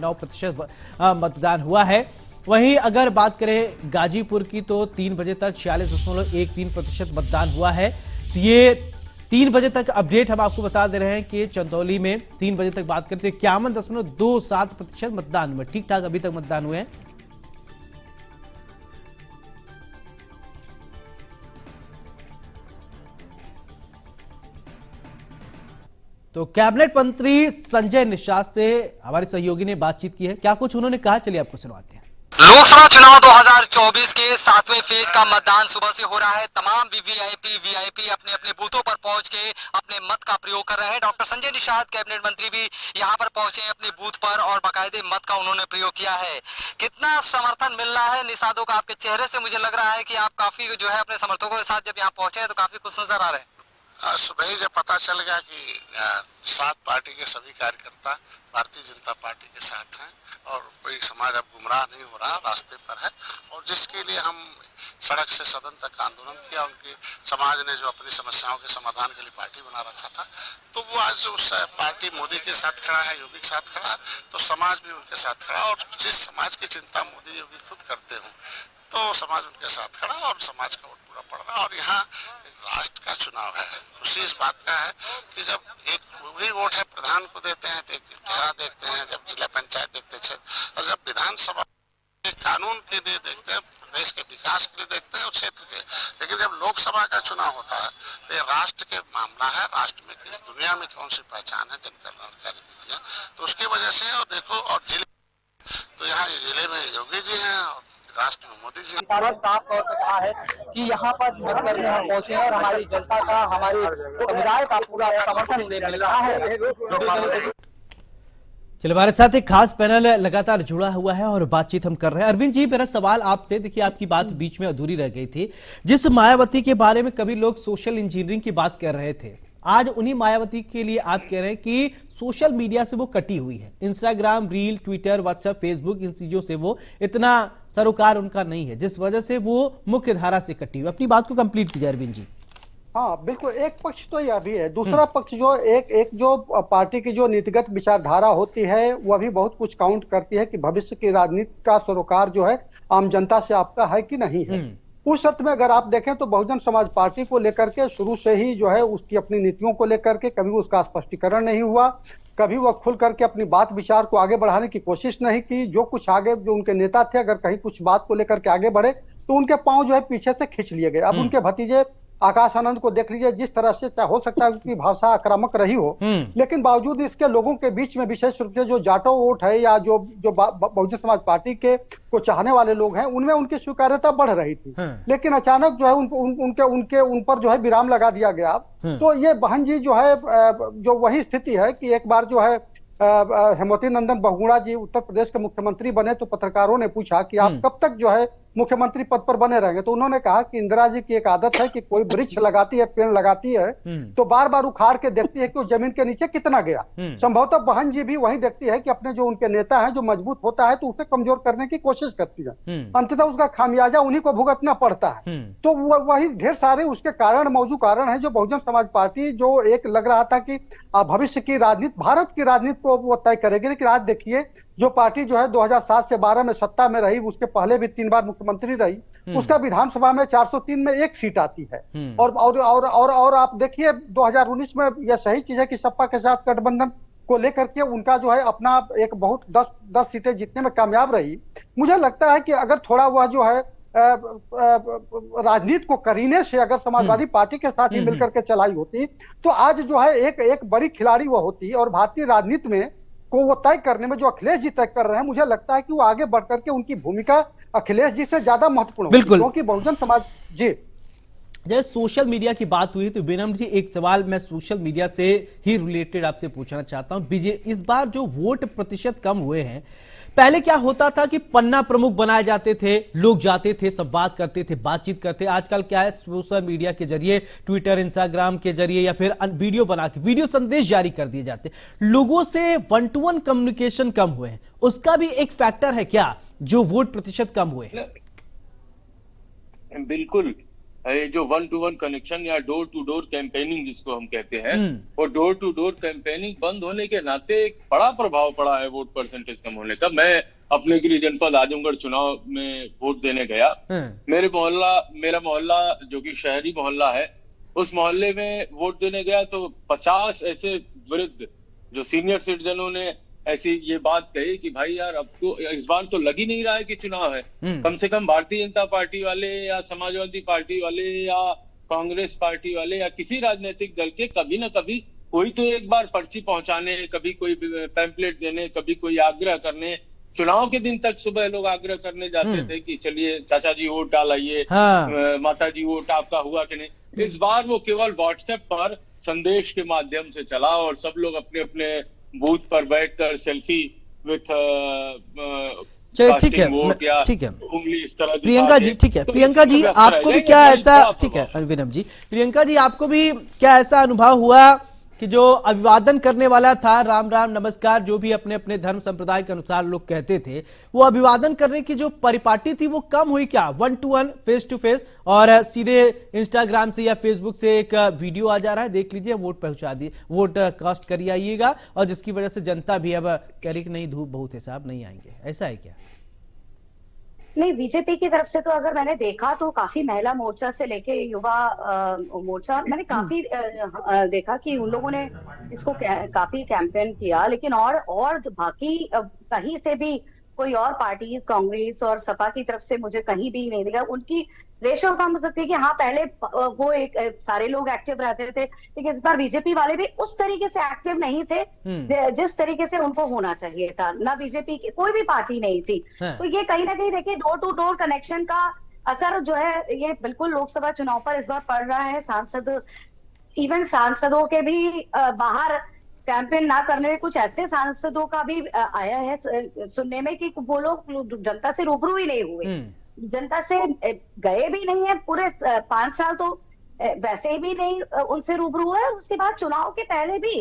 मतदान हुआ है। वहीं अगर बात करें गाजीपुर की तो 3 बजे तक 46.13% मतदान हुआ है। तो ये 3 बजे तक अपडेट हम आपको बता दे रहे हैं कि चंदौली में 3 बजे तक बात करते हैं 51.27% मतदान हुए। ठीक ठाक अभी तक मतदान हुए हैं। तो कैबिनेट मंत्री संजय निषाद से हमारे सहयोगी ने बातचीत की है। क्या कुछ उन्होंने कहा, चलिए आपको सुनवाते हैं। लोकसभा चुनाव 2024 के 7वें फेज का मतदान सुबह से हो रहा है। तमाम वीवीआईपी अपने अपने बूथों पर पहुंच के अपने मत का प्रयोग कर रहे हैं। डॉक्टर संजय निषाद कैबिनेट मंत्री भी यहां पर पहुंचे अपने बूथ पर और बाकायदे मत का उन्होंने प्रयोग किया है। कितना समर्थन मिल रहा है निषादों का? आपके चेहरे से मुझे लग रहा है कि आप काफी जो है अपने समर्थकों के साथ जब यहाँ पहुंचे हैं तो काफी खुश नजर आ रहे हैं। सुबह ही जब पता चल गया कि 7 पार्टी के सभी कार्यकर्ता भारतीय जनता पार्टी के साथ हैं और कोई समाज अब गुमराह नहीं हो रहा, रास्ते पर है, और जिसके लिए हम सड़क से सदन तक आंदोलन किया, उनकी समाज ने जो अपनी समस्याओं के समाधान के लिए पार्टी बना रखा था, तो वो आज उस पार्टी मोदी के साथ खड़ा है, योगी के साथ खड़ा, तो समाज भी उनके साथ खड़ा। और जिस समाज की चिंता मोदी योगी खुद करते हों तो समाज उनके साथ खड़ा और समाज का वोट पूरा पड़ रहा। और यहाँ राष्ट्र का चुनाव है। खुशी इस बात का है कि जब एक वही वोट है प्रधान को देते हैं तो एक चेहरा देखते हैं, जब जिला पंचायत देखते हैं, और जब विधानसभा के कानून के लिए देखते हैं, प्रदेश के विकास के लिए देखते हैं और क्षेत्र के। लेकिन जब लोकसभा का चुनाव होता है तो ये राष्ट्र के मामला है। राष्ट्र में किस दुनिया में कौन सी पहचान है, जन कल्याणकारी नीतियाँ, तो उसकी वजह से। और देखो, और जिले तो यहाँ जिले में योगी जी हैं और राष्ट्र में मोदी जी। साफ तौर पर कहा है कि यहाँ पर मत करने हम पहुंचे हैं और हमारी जनता का, हमारे समुदाय का पूरा समर्थन मिल रहा है। चलिए, हमारे साथ एक खास पैनल लगातार जुड़ा हुआ है और बातचीत हम कर रहे हैं। अरविंद जी, मेरा सवाल आपसे, देखिए आपकी बात बीच में अधूरी रह गई थी। जिस मायावती के बारे में कभी लोग सोशल इंजीनियरिंग की बात कर रहे थे, आज उन्हीं मायावती के लिए आप कह रहे हैं कि सोशल मीडिया से वो कटी हुई है। Instagram, reel, Twitter, WhatsApp, Facebook, इन चीजों से वो इतना सरोकार उनका नहीं है, जिस वजह से वो मुख्य धारा से कटी हुई। अपनी बात को कंप्लीट कीजिए अरविंद जी। हाँ बिल्कुल, एक पक्ष तो यह भी है, दूसरा पक्ष जो एक जो पार्टी की जो नीतिगत विचारधारा होती है वह भी बहुत कुछ काउंट करती है कि भविष्य की राजनीति का सरोकार जो है आम जनता से आपका है कि नहीं है। उस अर्थ में अगर आप देखें तो बहुजन समाज पार्टी को लेकर के शुरू से ही जो है उसकी अपनी नीतियों को लेकर के कभी उसका स्पष्टीकरण नहीं हुआ, कभी वह खुल करके अपनी बात विचार को आगे बढ़ाने की कोशिश नहीं की। जो कुछ आगे जो उनके नेता थे, अगर कहीं कुछ बात को लेकर के आगे बढ़े तो उनके पांव जो है पीछे से खींच लिए गए। अब उनके भतीजे आकाश आनंद को देख लीजिए, जिस तरह से हो सकता है उनकी भाषा आक्रामक रही हो, लेकिन बावजूद इसके लोगों के बीच में विशेष रूप से जो जाटो वोट है या जो बहुजन समाज पार्टी के को चाहने वाले लोग हैं, उनमें उनकी स्वीकार्यता बढ़ रही थी। लेकिन अचानक जो है उन पर जो है विराम लगा दिया गया। तो ये बहन जी जो है जो वही स्थिति है कि एक बार जो है हेमवती नंदन बहुगुणा जी उत्तर प्रदेश के मुख्यमंत्री बने तो पत्रकारों ने पूछा कि आप कब तक जो है मुख्यमंत्री पद पर बने रहेंगे, तो उन्होंने कहा कि इंदिरा जी की एक आदत है कि कोई वृक्ष लगाती है, पेड़ लगाती है, तो बार बार उखाड़ के देखती है कि वो जमीन के नीचे कितना गया। संभवतः बहन जी भी वही देखती है कि अपने जो उनके नेता हैं जो मजबूत होता है तो उसे कमजोर करने की कोशिश करती है, अंततः उसका खामियाजा उन्हीं को भुगतना पड़ता है। तो वही ढेर सारे उसके कारण मौजूद कारण है जो बहुजन समाज पार्टी जो एक लग रहा था कि भविष्य की राजनीति, भारत की राजनीति को वो तय करेगी। लेकिन आज देखिए जो पार्टी जो है 2007 से 12 में सत्ता में रही, उसके पहले भी 3 बार मुख्यमंत्री रही, उसका विधानसभा में 403 में 1 सीट आती है। और आप देखिए 2019 में यह सही चीज है कि सपा के साथ गठबंधन को लेकर के उनका जो है अपना एक बहुत 10 सीटें जीतने में कामयाब रही। मुझे लगता है कि अगर थोड़ा वह जो है राजनीति को करीने से अगर समाजवादी पार्टी के साथ ही मिलकर के चलाई होती तो आज जो है एक बड़ी खिलाड़ी वह होती। और भारतीय राजनीति में को वो तय करने में जो अखिलेश जी तय कर रहे हैं, मुझे लगता है कि वो आगे बढ़कर के उनकी भूमिका अखिलेश जी से ज्यादा महत्वपूर्ण होगी, क्योंकि बहुजन समाज जी जैसे सोशल मीडिया की बात हुई तो विनम्र जी एक सवाल मैं सोशल मीडिया से ही रिलेटेड आपसे पूछना चाहता हूं। इस बार जो वोट प्रतिशत कम हुए हैं, पहले क्या होता था कि पन्ना प्रमुख बनाए जाते थे, लोग जाते थे, संवाद करते थे, बातचीत करते। आजकल क्या है, सोशल मीडिया के जरिए, ट्विटर, इंस्टाग्राम के जरिए या फिर वीडियो बना के वीडियो संदेश जारी कर दिए जाते। लोगों से 1-to-1 कम्युनिकेशन कम हुए हैं, उसका भी एक फैक्टर है क्या जो वोट प्रतिशत कम हुए हैं? बिल्कुल, ये जो 1-to-1 कनेक्शन या डोर टू डोर कैंपेनिंग जिसको हम कहते हैं, वो डोर टू डोर कैंपेनिंग बंद होने के नाते एक बड़ा प्रभाव पड़ा है वोट परसेंटेज कम होने का। मैं अपने गृह जनपद आजमगढ़ चुनाव में वोट देने गया। मेरा मोहल्ला जो कि शहरी मोहल्ला है, उस मोहल्ले में वोट देने गया तो 50 ऐसे वृद्ध जो सीनियर सिटीजनों ने ऐसी ये बात कही कि भाई यार अब तो इस बार तो लग ही नहीं रहा है कि चुनाव है। कम से कम भारतीय जनता पार्टी वाले या समाजवादी पार्टी वाले या कांग्रेस पार्टी वाले या किसी राजनीतिक दल के कभी ना कभी कोई तो एक बार पर्ची पहुंचाने, कभी कोई पैम्पलेट देने, कभी कोई आग्रह करने। चुनाव के दिन तक सुबह लोग आग्रह करने जाते थे कि चलिए चाचा जी वोट डाल आइए, माता जी वोट आपका हुआ कि नहीं। इस बार वो केवल व्हाट्सएप पर संदेश के माध्यम से चला और सब लोग अपने अपने बूथ पर बैठकर सेल्फी विथ चलिए ठीक है उंगली इस तरह प्रियंका जी, ठीक है प्रियंका जी, आपको भी क्या ऐसा, ठीक है विनम्र जी, प्रियंका जी आपको भी क्या ऐसा अनुभव हुआ कि जो अभिवादन करने वाला था, राम राम नमस्कार, जो भी अपने अपने धर्म संप्रदाय के अनुसार लोग कहते थे, वो अभिवादन करने की जो परिपाटी थी वो कम हुई क्या? 1-to-1 फेस टू फेस और सीधे इंस्टाग्राम से या फेसबुक से एक वीडियो आ जा रहा है, देख लीजिए, वोट पहुंचा दिए, वोट कास्ट करिए आइएगा, और जिसकी वजह से जनता भी अब कह रही कि नहीं धूप बहुत है साहब, नहीं आएंगे, ऐसा है क्या? नहीं, बीजेपी की तरफ से तो अगर मैंने देखा तो काफी महिला मोर्चा से लेके युवा मोर्चा, मैंने काफी देखा कि उन लोगों ने इसको काफी कैंपेन किया। लेकिन और बाकी कहीं से भी कोई और पार्टीज, कांग्रेस और सपा की तरफ से मुझे कहीं भी नहीं दिखा। उनकी रेशो कम हो सकती है कि हाँ पहले वो एक सारे लोग एक्टिव रहते थे, लेकिन इस बार बीजेपी वाले भी उस तरीके से एक्टिव नहीं थे जिस तरीके से उनको होना चाहिए था। ना बीजेपी की कोई भी पार्टी नहीं थी। तो ये कहीं ना कहीं देखिए डोर टू डोर कनेक्शन का असर जो है ये बिल्कुल लोकसभा चुनाव पर इस बार पड़ रहा है। इवन सांसदों के भी बाहर कैंपेन ना करने में कुछ ऐसे सांसदों का भी आया है सुनने में कि वो लोग जनता से रूबरू ही नहीं हुए, जनता से गए भी नहीं है, पूरे 5 साल तो वैसे भी नहीं उनसे रूबरू हुए। उसके बाद चुनाव के पहले भी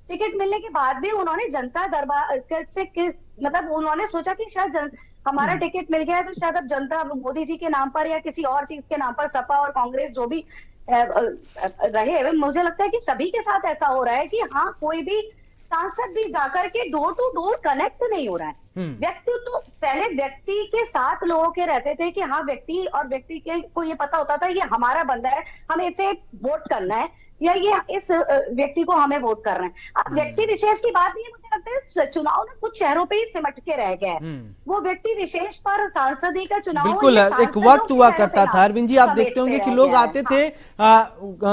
टिकट मिलने के बाद भी उन्होंने जनता दरबार से मतलब उन्होंने सोचा कि शायद हमारा टिकट मिल गया है तो शायद अब जनता मोदी जी के नाम पर या किसी और चीज के नाम पर सपा और कांग्रेस जो भी रहे। मुझे लगता है कि सभी के साथ ऐसा हो रहा है कि हाँ कोई भी सांसद भी जाकर के डोर टू डोर कनेक्ट नहीं हो रहा है। व्यक्ति तो पहले व्यक्ति के साथ लोगों के रहते थे कि हाँ व्यक्ति और व्यक्ति के को ये पता होता था ये हमारा बंदा है, हमें इसे वोट करना है या ये इस व्यक्ति को हमें वोट करना है। अब व्यक्ति विशेष की बात नहीं है, मुझे लगता है चुनाव में कुछ शहरों पे ही सिमट के रह गया है। वो व्यक्ति विशेष पर सांसदी का चुनाव बिल्कुल एक वक्त हुआ करता था। अरविंद जी आप देखते होंगे कि लोग आते थे,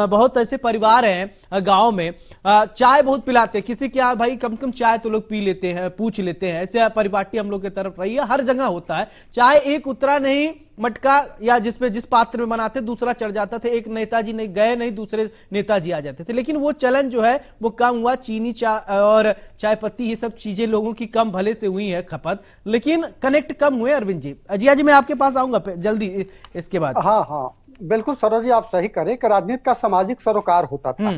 बहुत ऐसे परिवार हैं गाँव में, चाय बहुत पिलाते, किसी क्या भाई कम कम चाय तो लोग पी लेते हैं, पूछ लेते हैं, ऐसे परिपाटी हम लोग की तरफ रही है, हर जगह होता है। चाय एक उतरा नहीं मटका या जिस पात्र में बनाते दूसरा चढ़ जाता था, एक नेताजी नहीं गए नहीं दूसरे नेताजी आ जाते थे, लेकिन वो चलन जो है वो कम हुआ। चीनी चाय और चाय पत्ती ये सब चीजें लोगों की कम भले से हुई है खपत, लेकिन कनेक्ट कम हुए। अरविंद जी, अजिया जी मैं आपके पास आऊंगा जल्दी इसके बाद। हाँ बिल्कुल सरोज जी, आप सही करें कि राजनीति का सामाजिक सरोकार होता था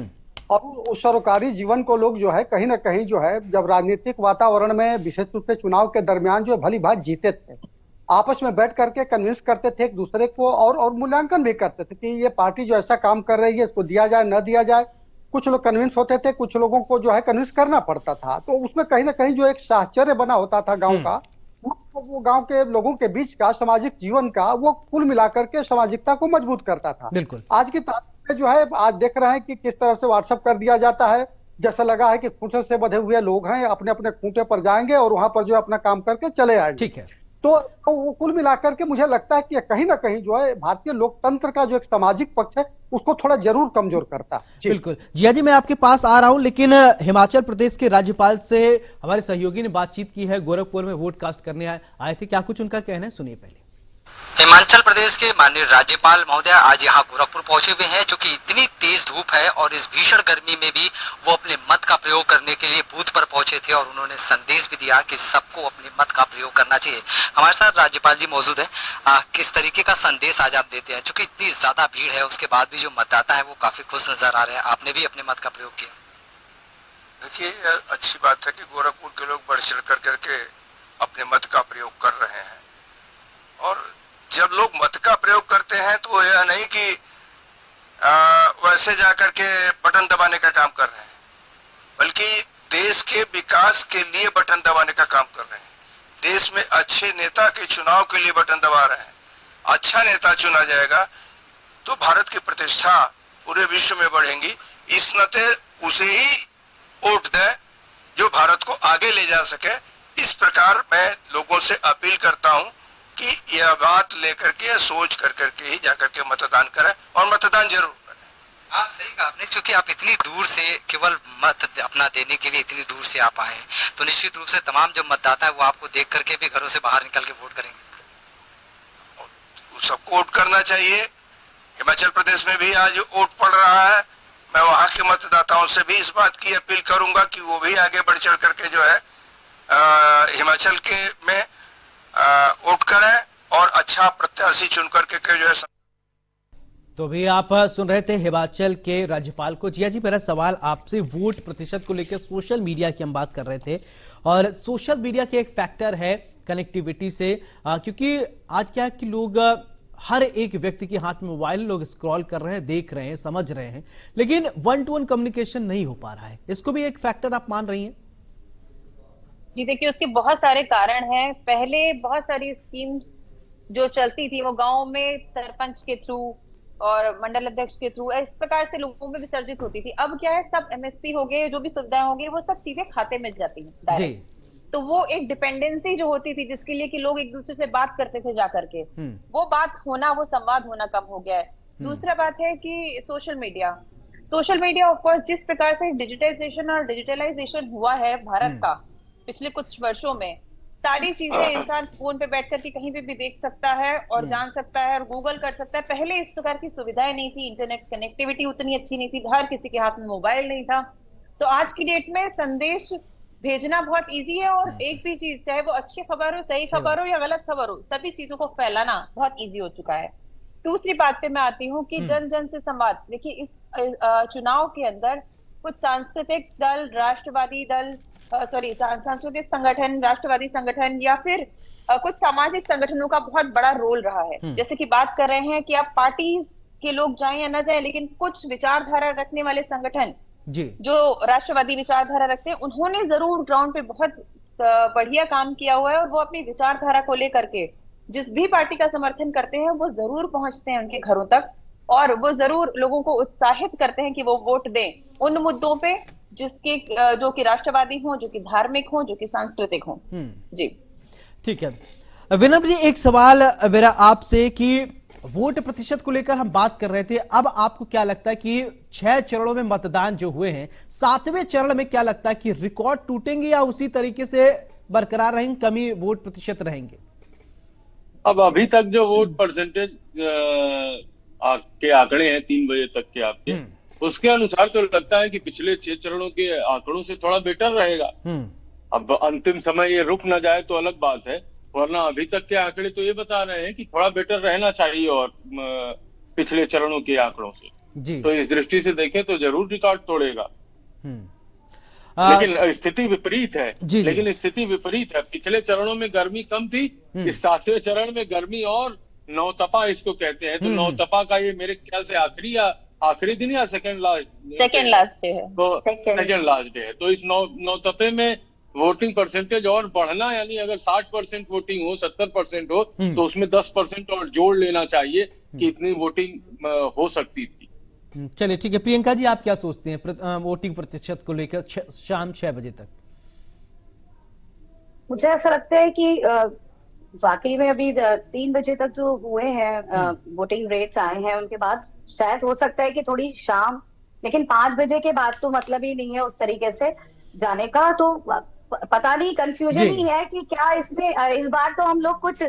और उस सरोकारी जीवन को लोग जो है कहीं ना कहीं जो है जब राजनीतिक वातावरण में विशेष रूप से चुनाव के दरमियान जो भली भात जीते थे, आपस में बैठ करके कन्विंस करते थे एक दूसरे को और मूल्यांकन भी करते थे कि ये पार्टी जो ऐसा काम कर रही है इसको दिया जाए न दिया जाए। कुछ लोग कन्विंस होते थे, कुछ लोगों को जो है कन्विंस करना पड़ता था, तो उसमें कहीं ना कहीं जो एक साहचर्य बना होता था गांव का, वो गांव के लोगों के बीच का सामाजिक जीवन का वो कुल मिलाकर के सामाजिकता को मजबूत करता था। बिल्कुल आज की तारीख में जो है आज देख रहे हैं कि किस तरह से व्हाट्सएप कर दिया जाता है, जैसा लगा है कि खूंटे से बंधे हुए लोग हैं, अपने अपने खूंटे पर जाएंगे और वहां पर जो अपना काम करके चले आएंगे। ठीक है, तो वो कुल मिलाकर के मुझे लगता है कि कहीं ना कहीं जो है भारतीय लोकतंत्र का जो एक सामाजिक पक्ष है उसको थोड़ा जरूर कमजोर करता है। बिल्कुल जिया जी, मैं आपके पास आ रहा हूं, लेकिन हिमाचल प्रदेश के राज्यपाल से हमारे सहयोगी ने बातचीत की है, गोरखपुर में वोट कास्ट करने आए थे, क्या कुछ उनका कहना है सुनिए पहले। हिमाचल प्रदेश के माननीय राज्यपाल महोदय आज यहाँ गोरखपुर पहुंचे हुए हैं, क्योंकि इतनी तेज धूप है और इस भीषण गर्मी में भी वो अपने मत का प्रयोग करने के लिए बूथ पर पहुंचे थे और उन्होंने संदेश भी दिया कि सबको अपने मत का प्रयोग करना चाहिए। हमारे साथ राज्यपाल जी मौजूद है। किस तरीके का संदेश आज आप देते हैं, क्योंकि इतनी ज्यादा भीड़ है उसके बाद भी जो मतदाता है वो काफी खुश नजर आ रहे हैं, आपने भी अपने मत का प्रयोग किया। देखिए, अच्छी बात है कि गोरखपुर के लोग बढ़ चढ़ करके अपने मत का प्रयोग कर रहे हैं, और जब लोग मत का प्रयोग करते हैं तो यह नहीं कि वैसे जाकर के बटन दबाने का काम कर रहे हैं, बल्कि देश के विकास के लिए बटन दबाने का काम कर रहे हैं। देश में अच्छे नेता के चुनाव के लिए बटन दबा रहे हैं। अच्छा नेता चुना जाएगा तो भारत की प्रतिष्ठा पूरे विश्व में बढ़ेगी। इस नाते उसे ही वोट दें जो भारत को आगे ले जा सके। इस प्रकार मैं लोगों से अपील करता हूं कि यह बात लेकर के, सोच कर के ही जाकर के मतदान करें, और मतदान जरूर करें। आप सही कहा आपने, क्योंकि आप इतनी दूर से केवल मत अपना देने के लिए इतनी दूर से आप आए हैं, तो निश्चित रूप से तमाम जो मतदाता है वो आपको देख करके भी घरों से बाहर निकल के वोट करेंगे। सबको वोट करना चाहिए। हिमाचल प्रदेश में भी आज वोट पड़ रहा है। मैं वहां के मतदाताओं से भी इस बात की अपील करूंगा कि वो भी आगे बढ़ चढ़ करके जो है हिमाचल के में वोट करें और अच्छा प्रत्याशी चुन करके जो है। तो भी आप सुन रहे थे हिमाचल के राज्यपाल को। जिया जी, मेरा सवाल आपसे वोट प्रतिशत को लेकर सोशल मीडिया की हम बात कर रहे थे, और सोशल मीडिया के एक फैक्टर है कनेक्टिविटी से, क्योंकि आज क्या है कि लोग हर एक व्यक्ति के हाथ में मोबाइल, लोग स्क्रॉल कर रहे हैं, देख रहे हैं, समझ रहे हैं, लेकिन 1-to-1 कम्युनिकेशन नहीं हो पा रहा है। इसको भी एक फैक्टर आप मान रही हैं? जी देखिए, उसके बहुत सारे कारण हैं। पहले बहुत सारी स्कीम्स जो चलती थी वो गांव में सरपंच के थ्रू और मंडल अध्यक्ष के थ्रू इस प्रकार से लोगों में विसर्जित होती थी। अब क्या है, सब एमएसपी हो गए, जो भी सुविधाएं होंगी वो सब सीधे खाते में जाती है डायरेक्ट। तो वो एक डिपेंडेंसी जो होती थी जिसके लिए कि लोग एक दूसरे से बात करते थे जाकर के, वो बात होना, वो संवाद होना कम हो गया है। दूसरा बात है कि सोशल मीडिया ऑफ कोर्स जिस प्रकार से डिजिटाइजेशन और डिजिटलाइजेशन हुआ है भारत का पिछले कुछ वर्षों में, सारी चीजें इंसान फोन पे बैठ कर के कहीं भी देख सकता है और जान सकता है और गूगल कर सकता है। पहले इस प्रकार की सुविधाएं नहीं थी, इंटरनेट कनेक्टिविटी उतनी अच्छी नहीं थी, हर किसी के हाथ में मोबाइल नहीं था। तो आज की डेट में संदेश भेजना बहुत इजी है, और एक भी चीज, चाहे वो अच्छी खबर हो, सही खबर हो या गलत खबर हो, सभी चीजों को फैलाना बहुत इजी हो चुका है। दूसरी बात पे मैं आती हूँ कि जन जन से संवाद। देखिए, इस चुनाव के अंदर कुछ सांस्कृतिक दल, राष्ट्रवादी दल, सांस्कृतिक संगठन, राष्ट्रवादी संगठन या फिर कुछ सामाजिक संगठनों का बहुत बड़ा रोल रहा है। जैसे कि बात कर रहे हैं कि आप पार्टी के लोग जाएं या ना जाएं, लेकिन कुछ विचारधारा रखने वाले संगठन जो राष्ट्रवादी विचारधारा रखते हैं, उन्होंने जरूर ग्राउंड पे बहुत बढ़िया काम किया हुआ है, और वो अपनी विचारधारा को लेकर के जिस भी पार्टी का समर्थन करते हैं वो जरूर पहुंचते हैं उनके घरों तक, और वो जरूर लोगों को उत्साहित करते हैं कि वो वोट दें उन मुद्दों पे जिसके जो कि राष्ट्रवादी हो, जो कि धार्मिक हो, जो कि सांस्कृतिक हो। जी ठीक है। विनम्र जी, एक सवाल मेरा आपसे कि वोट प्रतिशत को लेकर हम बात कर रहे थे, अब आपको क्या लगता है कि 6 चरणों में मतदान जो हुए हैं, 7वें चरण में क्या लगता है कि रिकॉर्ड टूटेंगे या उसी तरीके से बरकरार रहेंगे, कमी वोट प्रतिशत रहेंगे? अब अभी तक जो वोट परसेंटेज के आंकड़े हैं 3 बजे तक के आपके, उसके अनुसार तो लगता है कि पिछले 6 चरणों के आंकड़ों से थोड़ा बेटर रहेगा। अब अंतिम समय ये रुक ना जाए तो अलग बात है, वरना अभी तक के आंकड़े तो ये बता रहे हैं कि थोड़ा बेटर रहना चाहिए और पिछले चरणों के आंकड़ों से जी। तो इस दृष्टि से देखें तो जरूर रिकॉर्ड तोड़ेगा। लेकिन स्थिति विपरीत है। लेकिन स्थिति विपरीत है। पिछले चरणों में गर्मी कम थी, इस 7वें चरण में गर्मी और नौतपा इसको कहते हैं। तो नौतपा का ये मेरे ख्याल से आखिरी दिन या सेकंड लास्ट डे है। तो सेकंड लास्ट डे है। तो इस नौतपे में वोटिंग परसेंटेज और बढ़ना, यानी अगर 60% वोटिंग हो, 70% हो, तो उसमें 10% और जोड़ लेना चाहिए कि इतनी वोटिंग हो सकती थी। चलिए ठीक है। प्रियंका जी, आप क्या सोचते हैं वोटिंग प्रतिशत को लेकर शाम 6 बजे तक? मुझे ऐसा लगता है कि वाकई में अभी 3 बजे तक जो हुए हैं वोटिंग रेट्स आए हैं, उनके बाद शायद हो सकता है कि थोड़ी शाम, लेकिन 5 बजे के बाद तो मतलब ही नहीं है उस तरीके से जाने का। तो पता नहीं, कंफ्यूजन ही है कि क्या इसमें इस बार तो हम लोग कुछ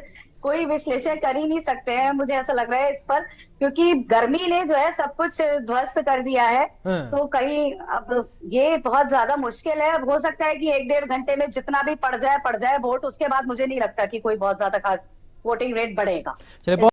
कोई विश्लेषण कर ही नहीं सकते हैं, मुझे ऐसा लग रहा है इस पर, क्योंकि गर्मी ने जो है सब कुछ ध्वस्त कर दिया है। तो कहीं अब ये बहुत ज्यादा मुश्किल है। अब हो सकता है कि 1-1.5 घंटे में जितना भी पड़ जाए वोट, उसके बाद मुझे नहीं लगता कि कोई बहुत ज्यादा खास वोटिंग रेट बढ़ेगा। चलिए।